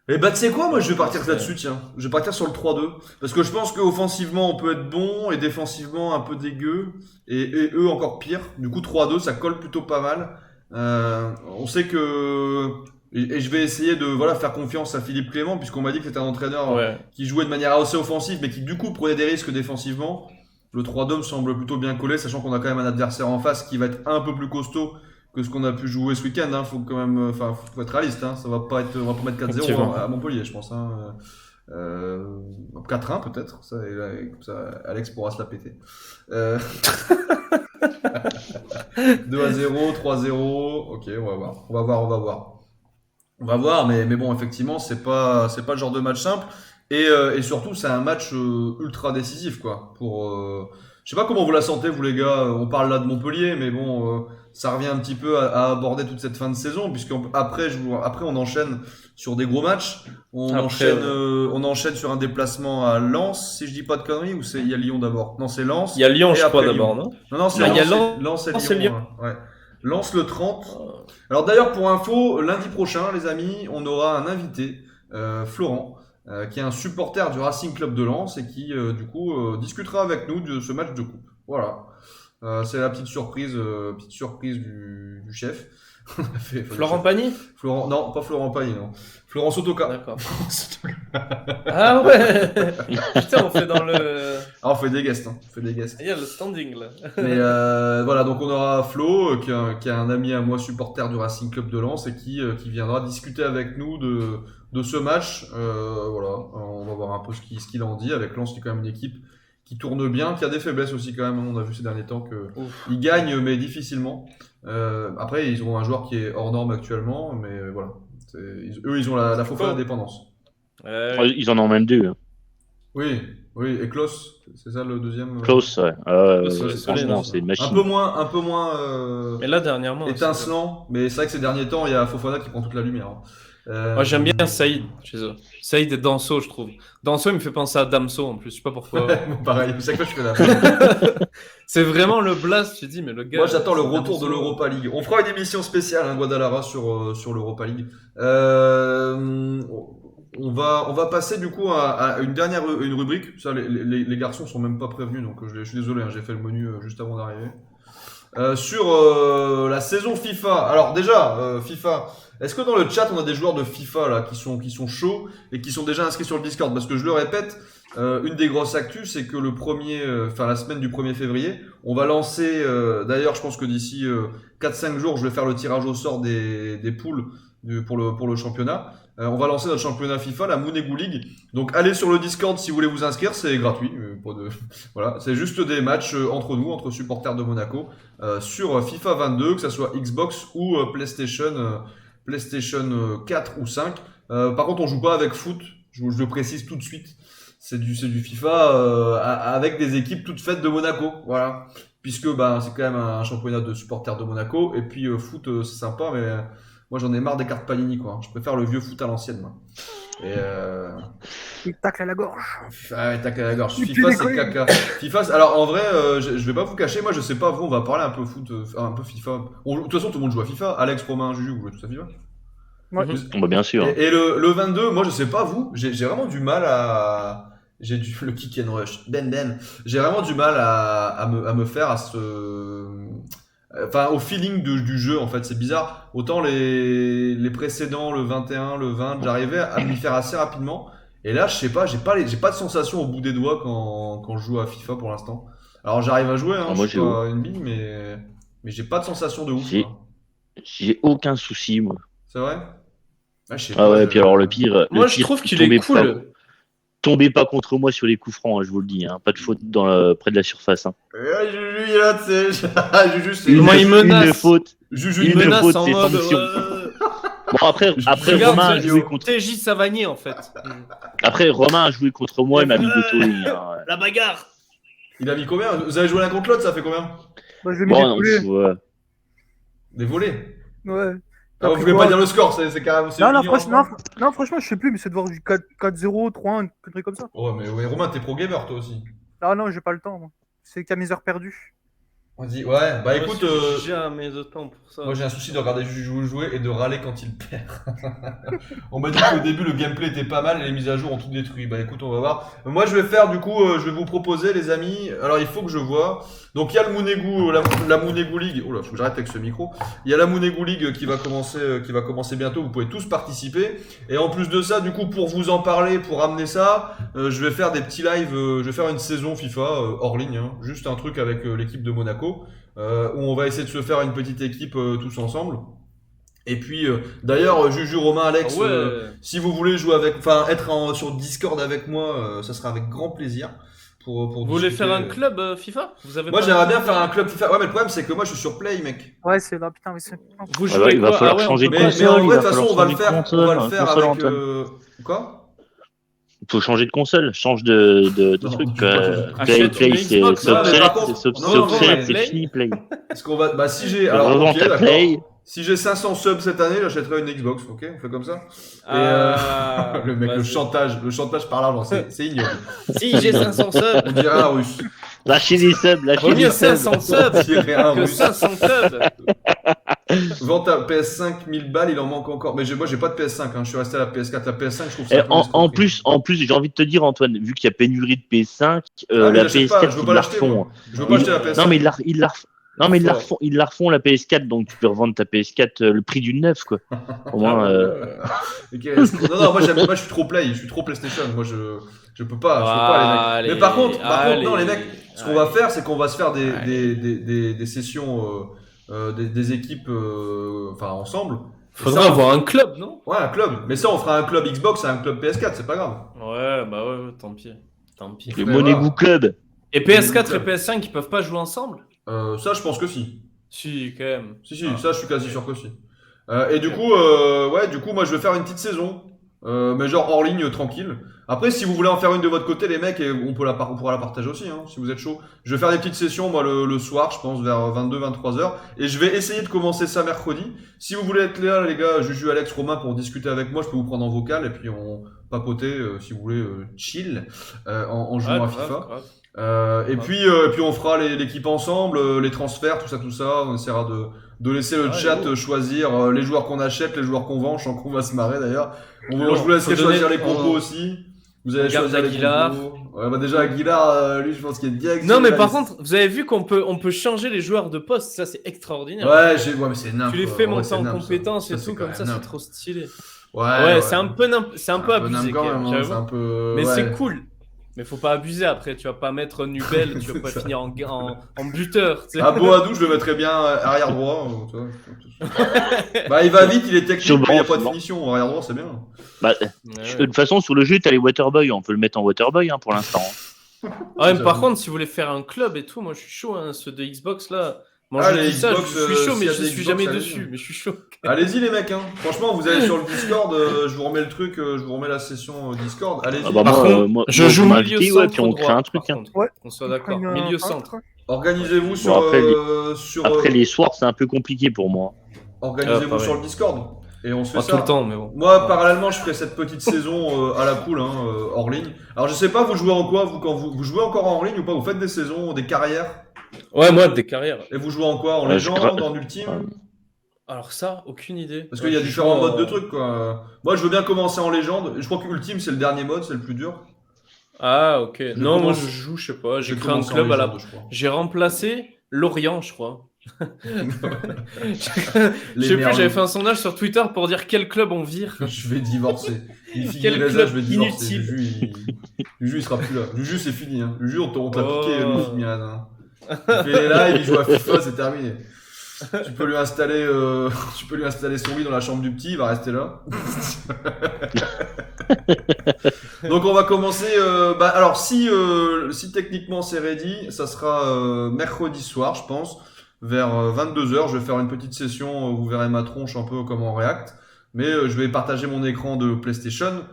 Et bah, tu sais quoi, moi je vais partir là-dessus, tiens. Je vais partir sur le 3-2. Parce que je pense qu'offensivement on peut être bon et défensivement un peu dégueu. Et eux encore pire. Du coup, 3-2, ça colle plutôt pas mal. On sait que. Et je vais essayer de faire confiance à Philippe Clément, puisqu'on m'a dit que c'était un entraîneur qui jouait de manière assez offensive, mais qui du coup prenait des risques défensivement. Le 3-2 me semble plutôt bien collé, sachant qu'on a quand même un adversaire en face qui va être un peu plus costaud que ce qu'on a pu jouer ce week-end. Hein. Faut quand même, faut être réaliste. Hein. Ça va pas être, on va pas mettre 4-0 à Montpellier, je pense. Hein. 4-1 peut-être. Ça, Alex pourra se la péter. 2-0, 3-0. Ok, on va voir. On va voir, mais bon, effectivement, c'est pas le genre de match simple. Et surtout, c'est un match ultra décisif, quoi. Je sais pas comment vous la sentez, vous les gars. On parle là de Montpellier, mais bon, ça revient un petit peu à aborder toute cette fin de saison, puisqu'après on enchaîne sur des gros matchs. On enchaîne sur un déplacement à Lens, si je dis pas de conneries, ou il y a Lyon d'abord. Non, c'est Lens. Il y a Lyon, je crois, d'abord, non ? Non, c'est Lens et Lyon. Ouais. Lens le 30. Alors d'ailleurs, pour info, lundi prochain, les amis, on aura un invité, Florent, qui est un supporter du Racing Club de Lens et qui, du coup, discutera avec nous de ce match de coupe. Voilà. C'est la petite surprise du chef. Florent Pagny ? Non, pas Florent Pagny, non. Florent Sotoka. D'accord. Ah ouais. Putain, on fait dans le... Ah, on fait des guests. Il y a le standing, là. Mais voilà, donc on aura Flo, qui est un ami à moi, supporter du Racing Club de Lens, et qui viendra discuter avec nous de ce match. Voilà, on va voir un peu ce qu'il en dit, avec Lens qui est quand même une équipe qui tourne bien, qui a des faiblesses aussi quand même. On a vu ces derniers temps qu'ils gagnent, mais difficilement. Après, ils ont un joueur qui est hors norme actuellement, mais voilà. Eux, ils ont la Fofana dépendance. Ils en ont même deux. Hein. Oui, et Klaus, c'est ça le deuxième. Klaus, ouais. Franchement, c'est une machine. Un peu moins. Mais là, dernièrement. Étincelant, mais c'est vrai que ces derniers temps, il y a Fofana qui prend toute la lumière. Hein. Moi, j'aime bien Saïd chez eux. Saïd et Danso, je trouve. Danso, il me fait penser à Damso en plus. Je sais pas pourquoi. Pareil, chaque fois je fais la même. C'est vraiment le blast. Tu dis, mais le gars. Moi, j'attends le c'est retour Damso. de l'Europa League. On fera une émission spéciale, Guadalajara, sur l'Europa League. On va passer du coup à une rubrique. Ça, les garçons sont même pas prévenus, donc je suis désolé, j'ai fait le menu juste avant d'arriver. Sur la saison FIFA. Alors déjà, FIFA. Est-ce que dans le chat on a des joueurs de FIFA là qui sont chauds et qui sont déjà inscrits sur le Discord? Parce que je le répète, une des grosses actus, c'est que la semaine du 1er février, on va lancer. D'ailleurs, je pense que d'ici 4-5 jours, je vais faire le tirage au sort des poules pour le championnat. On va lancer notre championnat FIFA, la Mounegou League. Donc allez sur le Discord si vous voulez vous inscrire, c'est gratuit. Voilà, c'est juste des matchs entre nous, entre supporters de Monaco, sur FIFA 22, que ça soit Xbox ou PlayStation 4 ou 5. Par contre, on joue pas avec foot. Je le précise tout de suite. C'est du FIFA avec des équipes toutes faites de Monaco. Voilà, puisque c'est quand même un championnat de supporters de Monaco. Et puis foot, c'est sympa, mais moi, j'en ai marre des cartes Panini, quoi. Je préfère le vieux foot à l'ancienne, moi. Et Il tacle à la gorge. ouais, tacle à la gorge. FIFA, c'est caca. FIFA, alors en vrai, je vais pas vous cacher, moi, je sais pas, vous, on va parler un peu foot, un peu FIFA. De toute façon, tout le monde joue à FIFA. Alex, Romain, Juju, vous jouez tous à FIFA? Ouais. Bien sûr. Et le 22, moi, je sais pas, vous, j'ai vraiment du mal à. Le kick and rush. Ben. J'ai vraiment du mal à me faire à au feeling du jeu, en fait, c'est bizarre. Autant les précédents, le 21, le 20, j'arrivais à m'y faire assez rapidement. Et là, je sais pas, j'ai pas de sensation au bout des doigts quand je joue à FIFA pour l'instant. Alors j'arrive à jouer, moi, je suis pas une bille, mais j'ai pas de sensation de ouf. J'ai aucun souci, moi. C'est vrai? Je sais Ah pas, ouais, puis alors le pire. Moi, je trouve qu'il est cool. Tombez pas contre moi sur les coups francs, je vous le dis. Pas de faute près de la surface. Juju, il est là, tu sais. Juju, c'est Moi, il menace. Une faute. Juju, Il menace faute, en c'est mode. sanction. Bon, après Regarde, Romain a c'est joué contre. TJ Savanier, en fait. Après, Romain a joué contre moi, il m'a mis de tauler. La bagarre. Il a mis combien? Vous avez joué l'un contre l'autre, ça fait combien? Moi, je vais mettre Bon, des poulets. Des volets? Ouais. Ah, vous voulez pas dire le score, c'est carrément. Non, franchement, je sais plus, mais c'est de voir du 4-0, 3-1, un truc comme ça. Oh, mais ouais, Romain, t'es pro gamer toi aussi. Ah non, j'ai pas le temps, moi. C'est qu'à mes heures perdues. On dit, ouais, bah écoute, J'ai jamais de temps pour ça. moi j'ai un souci de regarder Juju jouer et de râler quand il perd. On m'a dit qu'au début le gameplay était pas mal et les mises à jour ont tout détruit. Bah écoute, on va voir. Moi je vais faire du coup, je vais vous proposer les amis. Alors il faut que je vois. Donc il y a le Mounegou, la Mounegou League. Oh là, faut que j'arrête avec ce micro. Il y a la Mounegou League qui va commencer bientôt. Vous pouvez tous participer. Et en plus de ça, du coup, pour vous en parler, pour amener ça, je vais faire des petits lives. Je vais faire une saison FIFA hors ligne, juste un truc avec l'équipe de Monaco. Où on va essayer de se faire une petite équipe tous ensemble. Et puis d'ailleurs Juju, Romain, Alex, si vous voulez jouer être sur Discord avec moi, ça sera avec grand plaisir. Vous voulez faire un club FIFA? Moi j'aimerais bien faire un club FIFA. Ouais, mais le problème c'est que moi je suis sur Play, mec. Ouais, c'est là, putain, mais c'est. Vous jouez il va falloir changer de console. Mais en vrai, de toute façon, on va le faire avec. Quoi? Il faut changer de console, change de truc. Play, c'est obsolète, c'est fini, Play. Est-ce qu'on va. Bah, si j'ai. Alors, ok, d'accord. Si j'ai 500 subs cette année, j'achèterai une Xbox, ok? On fait comme ça? Et le mec, le chantage par l'argent, c'est ignoble. Si j'ai 500 subs, on dirait un russe. Lâchez des subs, vaut mieux 500 subs que 500 subs. Vente à PS5 1000 balles, il en manque encore. Mais moi j'ai pas de PS5, je suis resté à la PS4. La PS5, je trouve ça en plus, j'ai envie de te dire, Antoine, vu qu'il y a pénurie de PS5, la PS4, ils la refont. Je veux pas acheter la PS5. Non, mais ils la refont la PS4, donc tu peux revendre ta PS4 le prix d'une neuve, quoi. Au moins. Non, moi je suis trop Play, je suis trop PlayStation. Moi je peux pas, les mecs. Mais par contre, non, les mecs, ce qu'on va faire, c'est qu'on va se faire des sessions, des équipes, ensemble. Faudrait avoir un club, non? Ouais, un club. Mais ça, on fera un club Xbox et un club PS4, c'est pas grave. Ouais, tant pis. Le Monégo Club. Et PS4 et PS5, ils peuvent pas jouer ensemble? Ça, je pense que si. Si, quand même. Si, ça, je suis quasi sûr que si. Et du coup, moi, je vais faire une petite saison. mais genre hors ligne tranquille. Après, si vous voulez en faire une de votre côté, les mecs, on pourra la partager aussi, hein, si vous êtes chaud. Je vais faire des petites sessions, moi, le soir, je pense, vers 22-23 heures. Et je vais essayer de commencer ça mercredi. Si vous voulez être là, les gars, Juju, Alex, Romain, pour discuter avec moi, je peux vous prendre en vocal et puis on papoter, si vous voulez, chill, en jouant à FIFA. Et puis on fera l'équipe ensemble, les transferts, tout ça. On essaiera de laisser le chat choisir les joueurs qu'on achète, les joueurs qu'on vend. Je sens qu'on va se marrer d'ailleurs. Je vous laisserai choisir les compos aussi. Vous allez choisir Aguilar. Les compos. Ouais, bah déjà Aguilar, lui je pense qu'il est direct. Non mais par contre, vous avez vu qu'on peut changer les joueurs de poste, ça c'est extraordinaire. Ouais, mais c'est n'importe. Tu les fais monter en compétences et tout comme ça, c'est trop stylé. Ouais, c'est un peu abusé quand même, c'est un peu. Mais c'est cool. Mais faut pas abuser après, tu vas pas mettre Nubel, tu vas pas finir en buteur. Ah, Boadou, je le mettrais bien arrière droit. Bah, il va vite, il est technique, mais il n'y a pas de finition. Arrière droit, c'est bien. Bah, de toute façon, sur le jeu, t'as les Waterboy, on peut le mettre en Waterboy pour l'instant. Ah, mais par contre, si vous voulez faire un club et tout, moi je suis chaud, hein, ceux de Xbox là. Moi, je dis ça, je suis chaud, mais je suis jamais dessus. Mais je suis chaud. Allez-y, les mecs, hein. Franchement, vous allez sur le Discord, je vous remets le truc, je vous remets la session Discord. Allez-y. Ah bah moi, je joue milieu centre. Puis on crée un truc. Ouais. On soit d'accord. Milieu centre. Organisez-vous sur. Après, les soirs, c'est un peu compliqué pour moi. Organisez-vous sur le Discord. Et on se fait pas ça. tout le temps, mais bon. Moi, parallèlement, je ferai cette petite saison à la poule, hors ligne. Alors, je sais pas, vous jouez en quoi, quand vous jouez encore en ligne ou pas? Vous faites des saisons, des carrières? Ouais, moi, des carrières. Et vous jouez en quoi? En légende, en ultime? Alors ça, aucune idée. Parce qu'il y a différents modes de trucs, quoi. Moi, je veux bien commencer en légende. Je crois que ultime, c'est le dernier mode, c'est le plus dur. Ah, ok. Moi, je joue, je sais pas. J'ai créé un club à la... J'ai remplacé Lorient, je crois. Je sais plus, j'avais fait un sondage sur Twitter pour dire quel club on vire. Je vais divorcer. Quel club je vais divorcer. Juju, il sera plus là. Juju, c'est fini. Hein. Juju, on t'a piqué Louis Miraz. Hein. Il fait les lives, il joue à FIFA, c'est terminé. Tu peux lui installer son lit dans la chambre du petit, il va rester là. Donc on va commencer. Alors si techniquement c'est ready, ça sera mercredi soir, je pense. Vers 22h, je vais faire une petite session, vous verrez ma tronche un peu comme en React, mais je vais partager mon écran de PlayStation,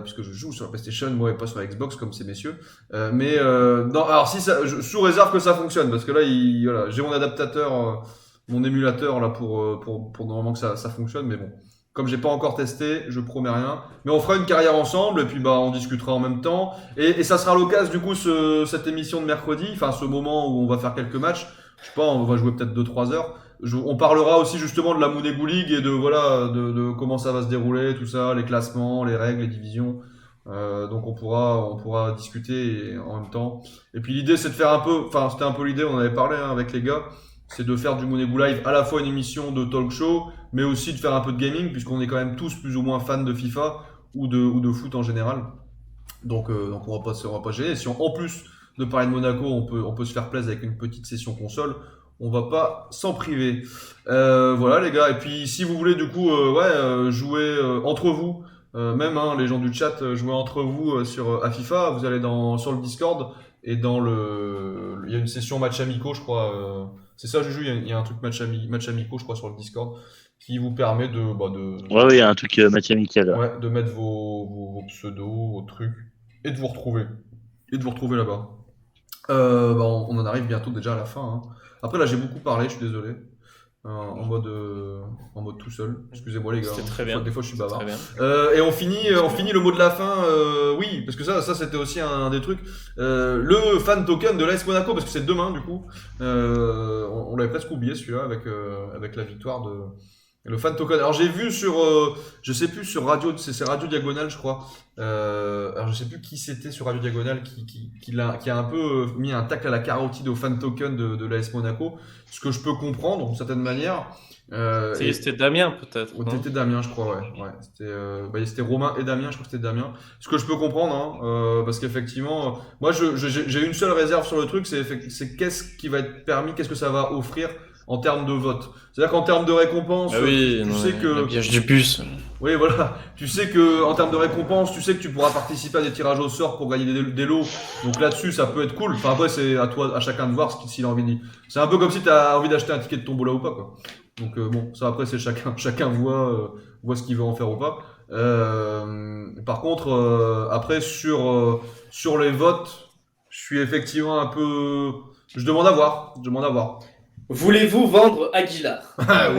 puisque je joue sur la PlayStation, moi et pas sur la Xbox comme ces messieurs. Non, alors sous réserve que ça fonctionne, parce que là, voilà, j'ai mon adaptateur, mon émulateur là pour normalement que ça fonctionne, mais bon. Comme j'ai pas encore testé, je promets rien. Mais on fera une carrière ensemble et puis on discutera en même temps. Et ça sera l'occasion du coup cette émission de mercredi, enfin ce moment où on va faire quelques matchs. Je sais pas, on va jouer peut-être 2-3 heures. On parlera aussi justement de la Mounegou League et de comment ça va se dérouler, tout ça, les classements, les règles, les divisions. Donc on pourra discuter en même temps. Et puis l'idée c'est de faire c'était un peu l'idée, on en avait parlé avec les gars, c'est de faire du Mounegou Live à la fois une émission de talk show, mais aussi de faire un peu de gaming, puisqu'on est quand même tous plus ou moins fans de FIFA ou de foot en général. Donc on va pas gêner. Si en plus de parler de Monaco, on peut se faire plaisir avec une petite session console. On va pas s'en priver. Voilà les gars. Et puis si vous voulez du coup jouer entre vous, même les gens du chat, jouer entre vous à FIFA, vous allez sur le Discord et il y a une session match amicaux, je crois. C'est ça, Juju, il y a un truc match amicaux, je crois, sur le Discord, qui vous permet de... Ouais, il y a un truc match amical. Ouais, de mettre vos pseudos, vos trucs, et de vous retrouver. Là-bas. On en arrive bientôt déjà à la fin. Hein. Après, là, j'ai beaucoup parlé, je suis désolé. En mode tout seul. Excusez-moi les gars. C'était très bien. Des fois je suis bavard. Et on finit le mot de la fin. Oui, parce que ça c'était aussi un des trucs. Le fan token de l'AS Monaco, parce que c'est demain du coup. On l'avait presque oublié celui-là avec la victoire de le fan token. Alors j'ai vu sur je sais plus sur Radio, c'est Radio Diagonale je crois. Alors je sais plus qui c'était sur Radio Diagonale qui a un peu mis un tacle à la carotide au fan token de l'AS Monaco, ce que je peux comprendre d'une certaine manière. C'était Damien peut-être. C'était Damien je crois, ouais. C'était Romain et Damien, je crois que c'était Damien. Ce que je peux comprendre, parce qu'effectivement, moi j'ai une seule réserve sur le truc, c'est qu'est-ce qui va être permis, qu'est-ce que ça va offrir en termes de vote. C'est-à-dire qu'en termes de récompense, sais que... La piège du puce. Oui, voilà. Tu sais que en termes de récompense, tu sais que tu pourras participer à des tirages au sort pour gagner des lots. Donc là-dessus, ça peut être cool. Enfin après, c'est à chacun de voir s'il a envie de... C'est un peu comme si tu as envie d'acheter un ticket de tombola ou pas, quoi. Donc ça après, c'est chacun voit ce qu'il veut en faire ou pas. Par contre, après sur les votes, je suis effectivement un peu. Je demande à voir. Voulez-vous vendre Aguilar?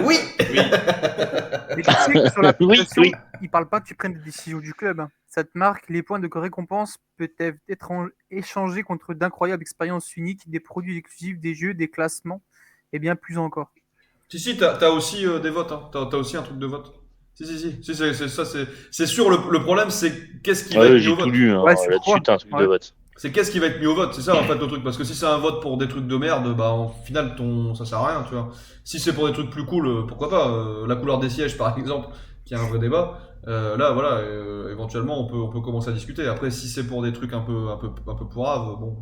Oui. Mais tu sais que sur l'application, ils parlent pas que tu prennes des décisions du club. Ça te marque les points de récompense peuvent être échangés contre d'incroyables expériences uniques, des produits exclusifs, des jeux, des classements et bien plus encore. Si, t'as aussi des votes. Hein. T'as aussi un truc de vote. Si, c'est sûr. Le problème, c'est qu'est-ce qui va être mis j'ai au vote. tout lu, hein, Ouais, c'est là-dessus, quoi t'as un truc de vote. C'est qu'est-ce qui va être mis au vote, c'est ça en fait le truc. Parce que si c'est un vote pour des trucs de merde, bah en final ça sert à rien, tu vois. Si c'est pour des trucs plus cool, pourquoi pas. La couleur des sièges par exemple, qui est un vrai débat. Là voilà, éventuellement on peut commencer à discuter. Après si c'est pour des trucs un peu pourraves, bon.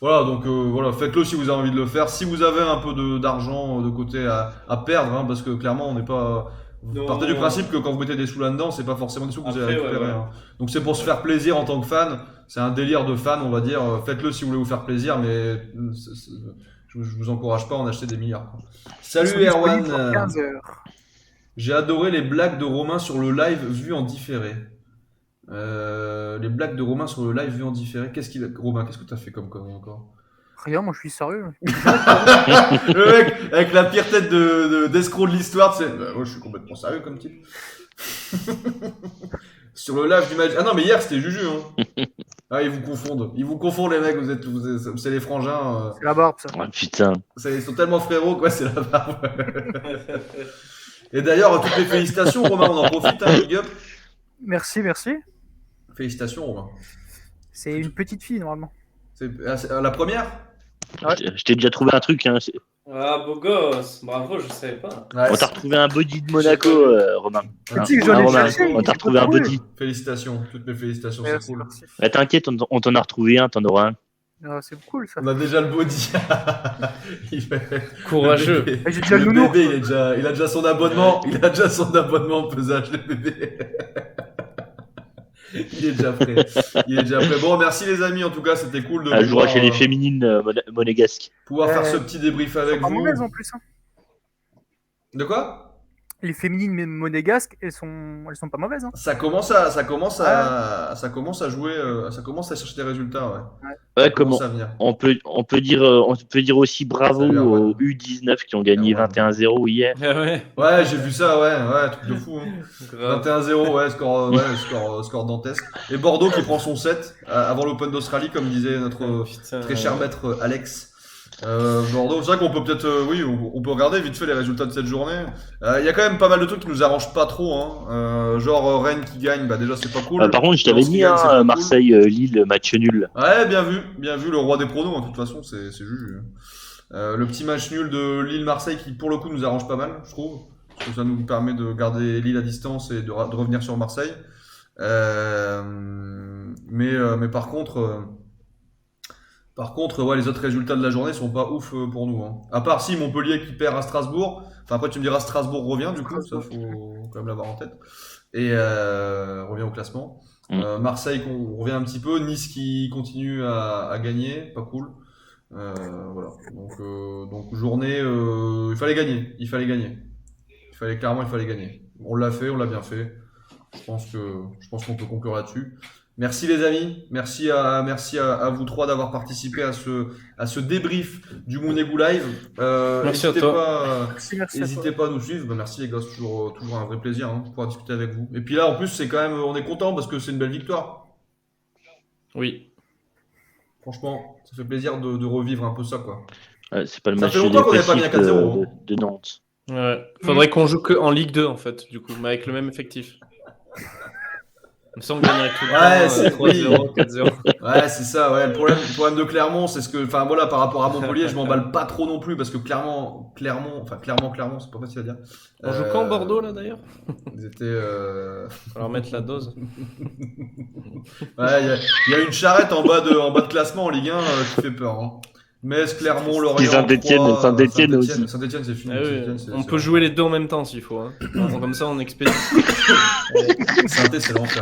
Voilà, donc voilà, faites-le si vous avez envie de le faire. Si vous avez un peu d'argent de côté à perdre, hein, parce que clairement on n'est pas. Vous partez du principe que quand vous mettez des sous là-dedans, c'est pas forcément des sous que vous allez récupérer. Ouais. Hein. Donc c'est pour se faire plaisir en tant que fan. C'est un délire de fan, on va dire. Faites-le si vous voulez vous faire plaisir, mais je vous encourage pas à en acheter des milliards. Quoi. Salut Erwan. J'ai adoré les blagues de Romain sur le live vu en différé. Les blagues de Romain sur le live vu en différé. Romain, qu'est-ce que t'as fait comme encore? Rien, moi je suis sérieux. Le mec, avec la pire tête d'escroc de l'histoire, tu sais. Moi je suis complètement sérieux comme type. Sur le live du match. Ah non, mais hier c'était Juju. Hein. Ah, ils vous confondent les mecs, c'est les frangins. C'est la barbe ça. Oh, putain. Ils sont tellement frérots, quoi, c'est la barbe. Et d'ailleurs, toutes les félicitations, Romain, on en profite, hein, big up. Merci. Félicitations, Romain. C'est une petite fille normalement. C'est la première? Ouais. Je t'ai déjà trouvé un truc. Hein. Ah, beau gosse, bravo, je savais pas. Ouais, on t'a retrouvé un body de Monaco, Romain. Romain. On t'a retrouvé un body. Félicitations, toutes mes félicitations, c'est cool. Bah, t'inquiète, on t'en a retrouvé un, t'en auras un. Ah, c'est cool ça. On a déjà le body. Courageux. Le j'ai déjà le bébé, il a déjà son abonnement. Il a déjà son abonnement pesage, le bébé. Il est déjà prêt. Bon, merci les amis, en tout cas, c'était cool de je jouerai chez les féminines monégasques. Pouvoir faire ce petit débrief avec vous. Pas mauvaise en plus. Hein. De quoi? Les féminines monégasques, elles sont pas mauvaises. Hein. Ça commence à jouer, ça commence à chercher des résultats. Ouais, comment on peut dire aussi bravo aux U19 qui ont gagné 21-0 hier. Ouais, j'ai vu ça, ouais, truc de fou. Hein. 21-0, ouais, score dantesque. Et Bordeaux qui prend son set avant l'Open d'Australie, comme disait notre très cher maître Alex. Bordeaux, c'est vrai qu'on peut peut-être, on peut regarder vite fait les résultats de cette journée. Il y a quand même pas mal de trucs qui nous arrangent pas trop, hein. Genre Rennes qui gagne, bah déjà c'est pas cool. Par contre, je t'avais mis Marseille, Lille, match nul. Ouais, bien vu, le roi des pronos, hein, de toute façon, c'est Juju. Le petit match nul de Lille-Marseille qui pour le coup nous arrange pas mal, je trouve, parce que ça nous permet de garder Lille à distance et de revenir sur Marseille. Mais par contre, ouais, les autres résultats de la journée sont pas ouf pour nous. Hein. À part si Montpellier qui perd à Strasbourg. Enfin, après, tu me diras Strasbourg revient, du coup, ça faut quand même l'avoir en tête. Et revient au classement. Marseille, on revient un petit peu. Nice qui continue à gagner, pas cool. Voilà. Donc journée, il fallait gagner. Il fallait gagner. On l'a fait, on l'a bien fait. Je pense qu'on peut conclure là-dessus. Merci les amis, merci à vous trois d'avoir participé à ce débrief du Mounegou Live. Merci à toi. N'hésitez pas à nous suivre. Bah, merci les gars, c'est toujours un vrai plaisir de pouvoir discuter avec vous. Et puis là en plus c'est quand même, on est content parce que c'est une belle victoire. Oui. Franchement, ça fait plaisir de revivre un peu ça quoi. C'est pas le ça match fait longtemps qu'on n'avait pas mis à 4-0 de Nantes. Ouais. Faudrait qu'on joue que en Ligue 2 en fait, du coup, mais avec le même effectif. Il me semble qu'on gagnerait tout le temps 3-0, 4-0. Ouais, c'est ça, ouais. Le problème de Clermont, c'est ce que, enfin voilà, par rapport à Montpellier, je m'emballe pas trop non plus parce que Clermont, c'est pas facile à dire. On joue quand Bordeaux là d'ailleurs? Ils étaient. Alors mettre la dose. Ouais, il y a une charrette en bas de classement en Ligue 1 qui fait peur. Hein. Metz, Clermont, Lorient. Saint-Etienne aussi. Saint-Etienne, c'est fini. Ah oui, on peut jouer les deux en même temps s'il faut. Hein. Comme ça, on expédie. Saint-Etienne, c'est l'enfer.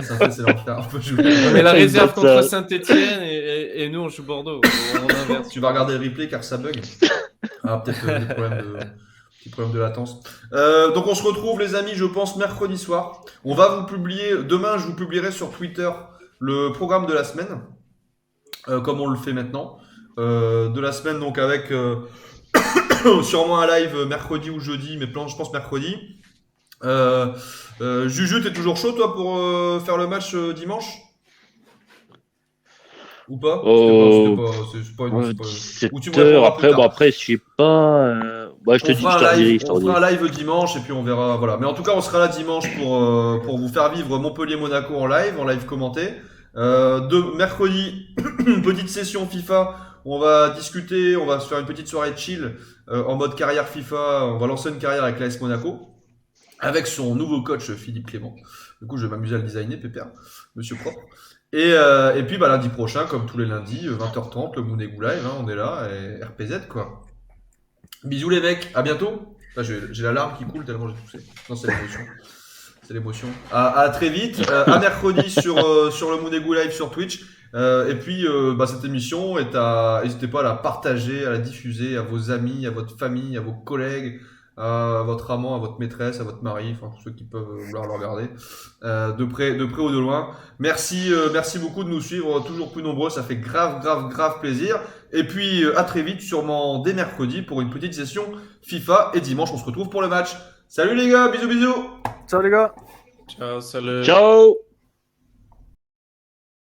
Saint-Etienne, c'est l'enfer. On peut jouer. Mais la réserve contre Saint-Etienne et nous, on joue Bordeaux. On inverse. Tu vas regarder le replay car ça bug. Ah, peut-être des Petit problème de latence. Donc on se retrouve les amis, je pense mercredi soir. On va vous publier, demain je vous publierai sur Twitter le programme de la semaine, comme on le fait maintenant. De la semaine donc avec sûrement un live mercredi ou jeudi, mais je pense mercredi. Juju, t'es toujours chaud toi pour faire le match dimanche? Ou pas? C'est pas une... 17h, après, je sais pas. Je te dis, on fera un live dimanche et puis on verra. Voilà. Mais en tout cas, on sera là dimanche pour vous faire vivre Montpellier-Monaco en live commenté. Mercredi, une petite session FIFA. On va discuter, on va se faire une petite soirée chill en mode carrière FIFA. On va lancer une carrière avec l'AS Monaco avec son nouveau coach Philippe Clément. Du coup, je vais m'amuser à le designer, pépère, monsieur propre. Et puis lundi prochain, comme tous les lundis, 20h30, le Mounegou Live, hein, on est là, et RPZ quoi. Bisous les mecs, à bientôt. Là, j'ai la larme qui coule tellement j'ai toussé. Non, c'est l'émotion. C'est l'émotion. À très vite, à mercredi sur le Mounegou Live sur Twitch. Et puis cette émission n'hésitez pas à la partager, à la diffuser à vos amis, à votre famille, à vos collègues, à votre amant, à votre maîtresse, à votre mari, enfin tous ceux qui peuvent vouloir le regarder de près ou de loin. Merci beaucoup de nous suivre, toujours plus nombreux, ça fait grave plaisir. Et puis à très vite, sûrement dès mercredi pour une petite session FIFA et dimanche on se retrouve pour le match. Salut les gars, bisous. Ciao les gars. Ciao, salut. Ciao.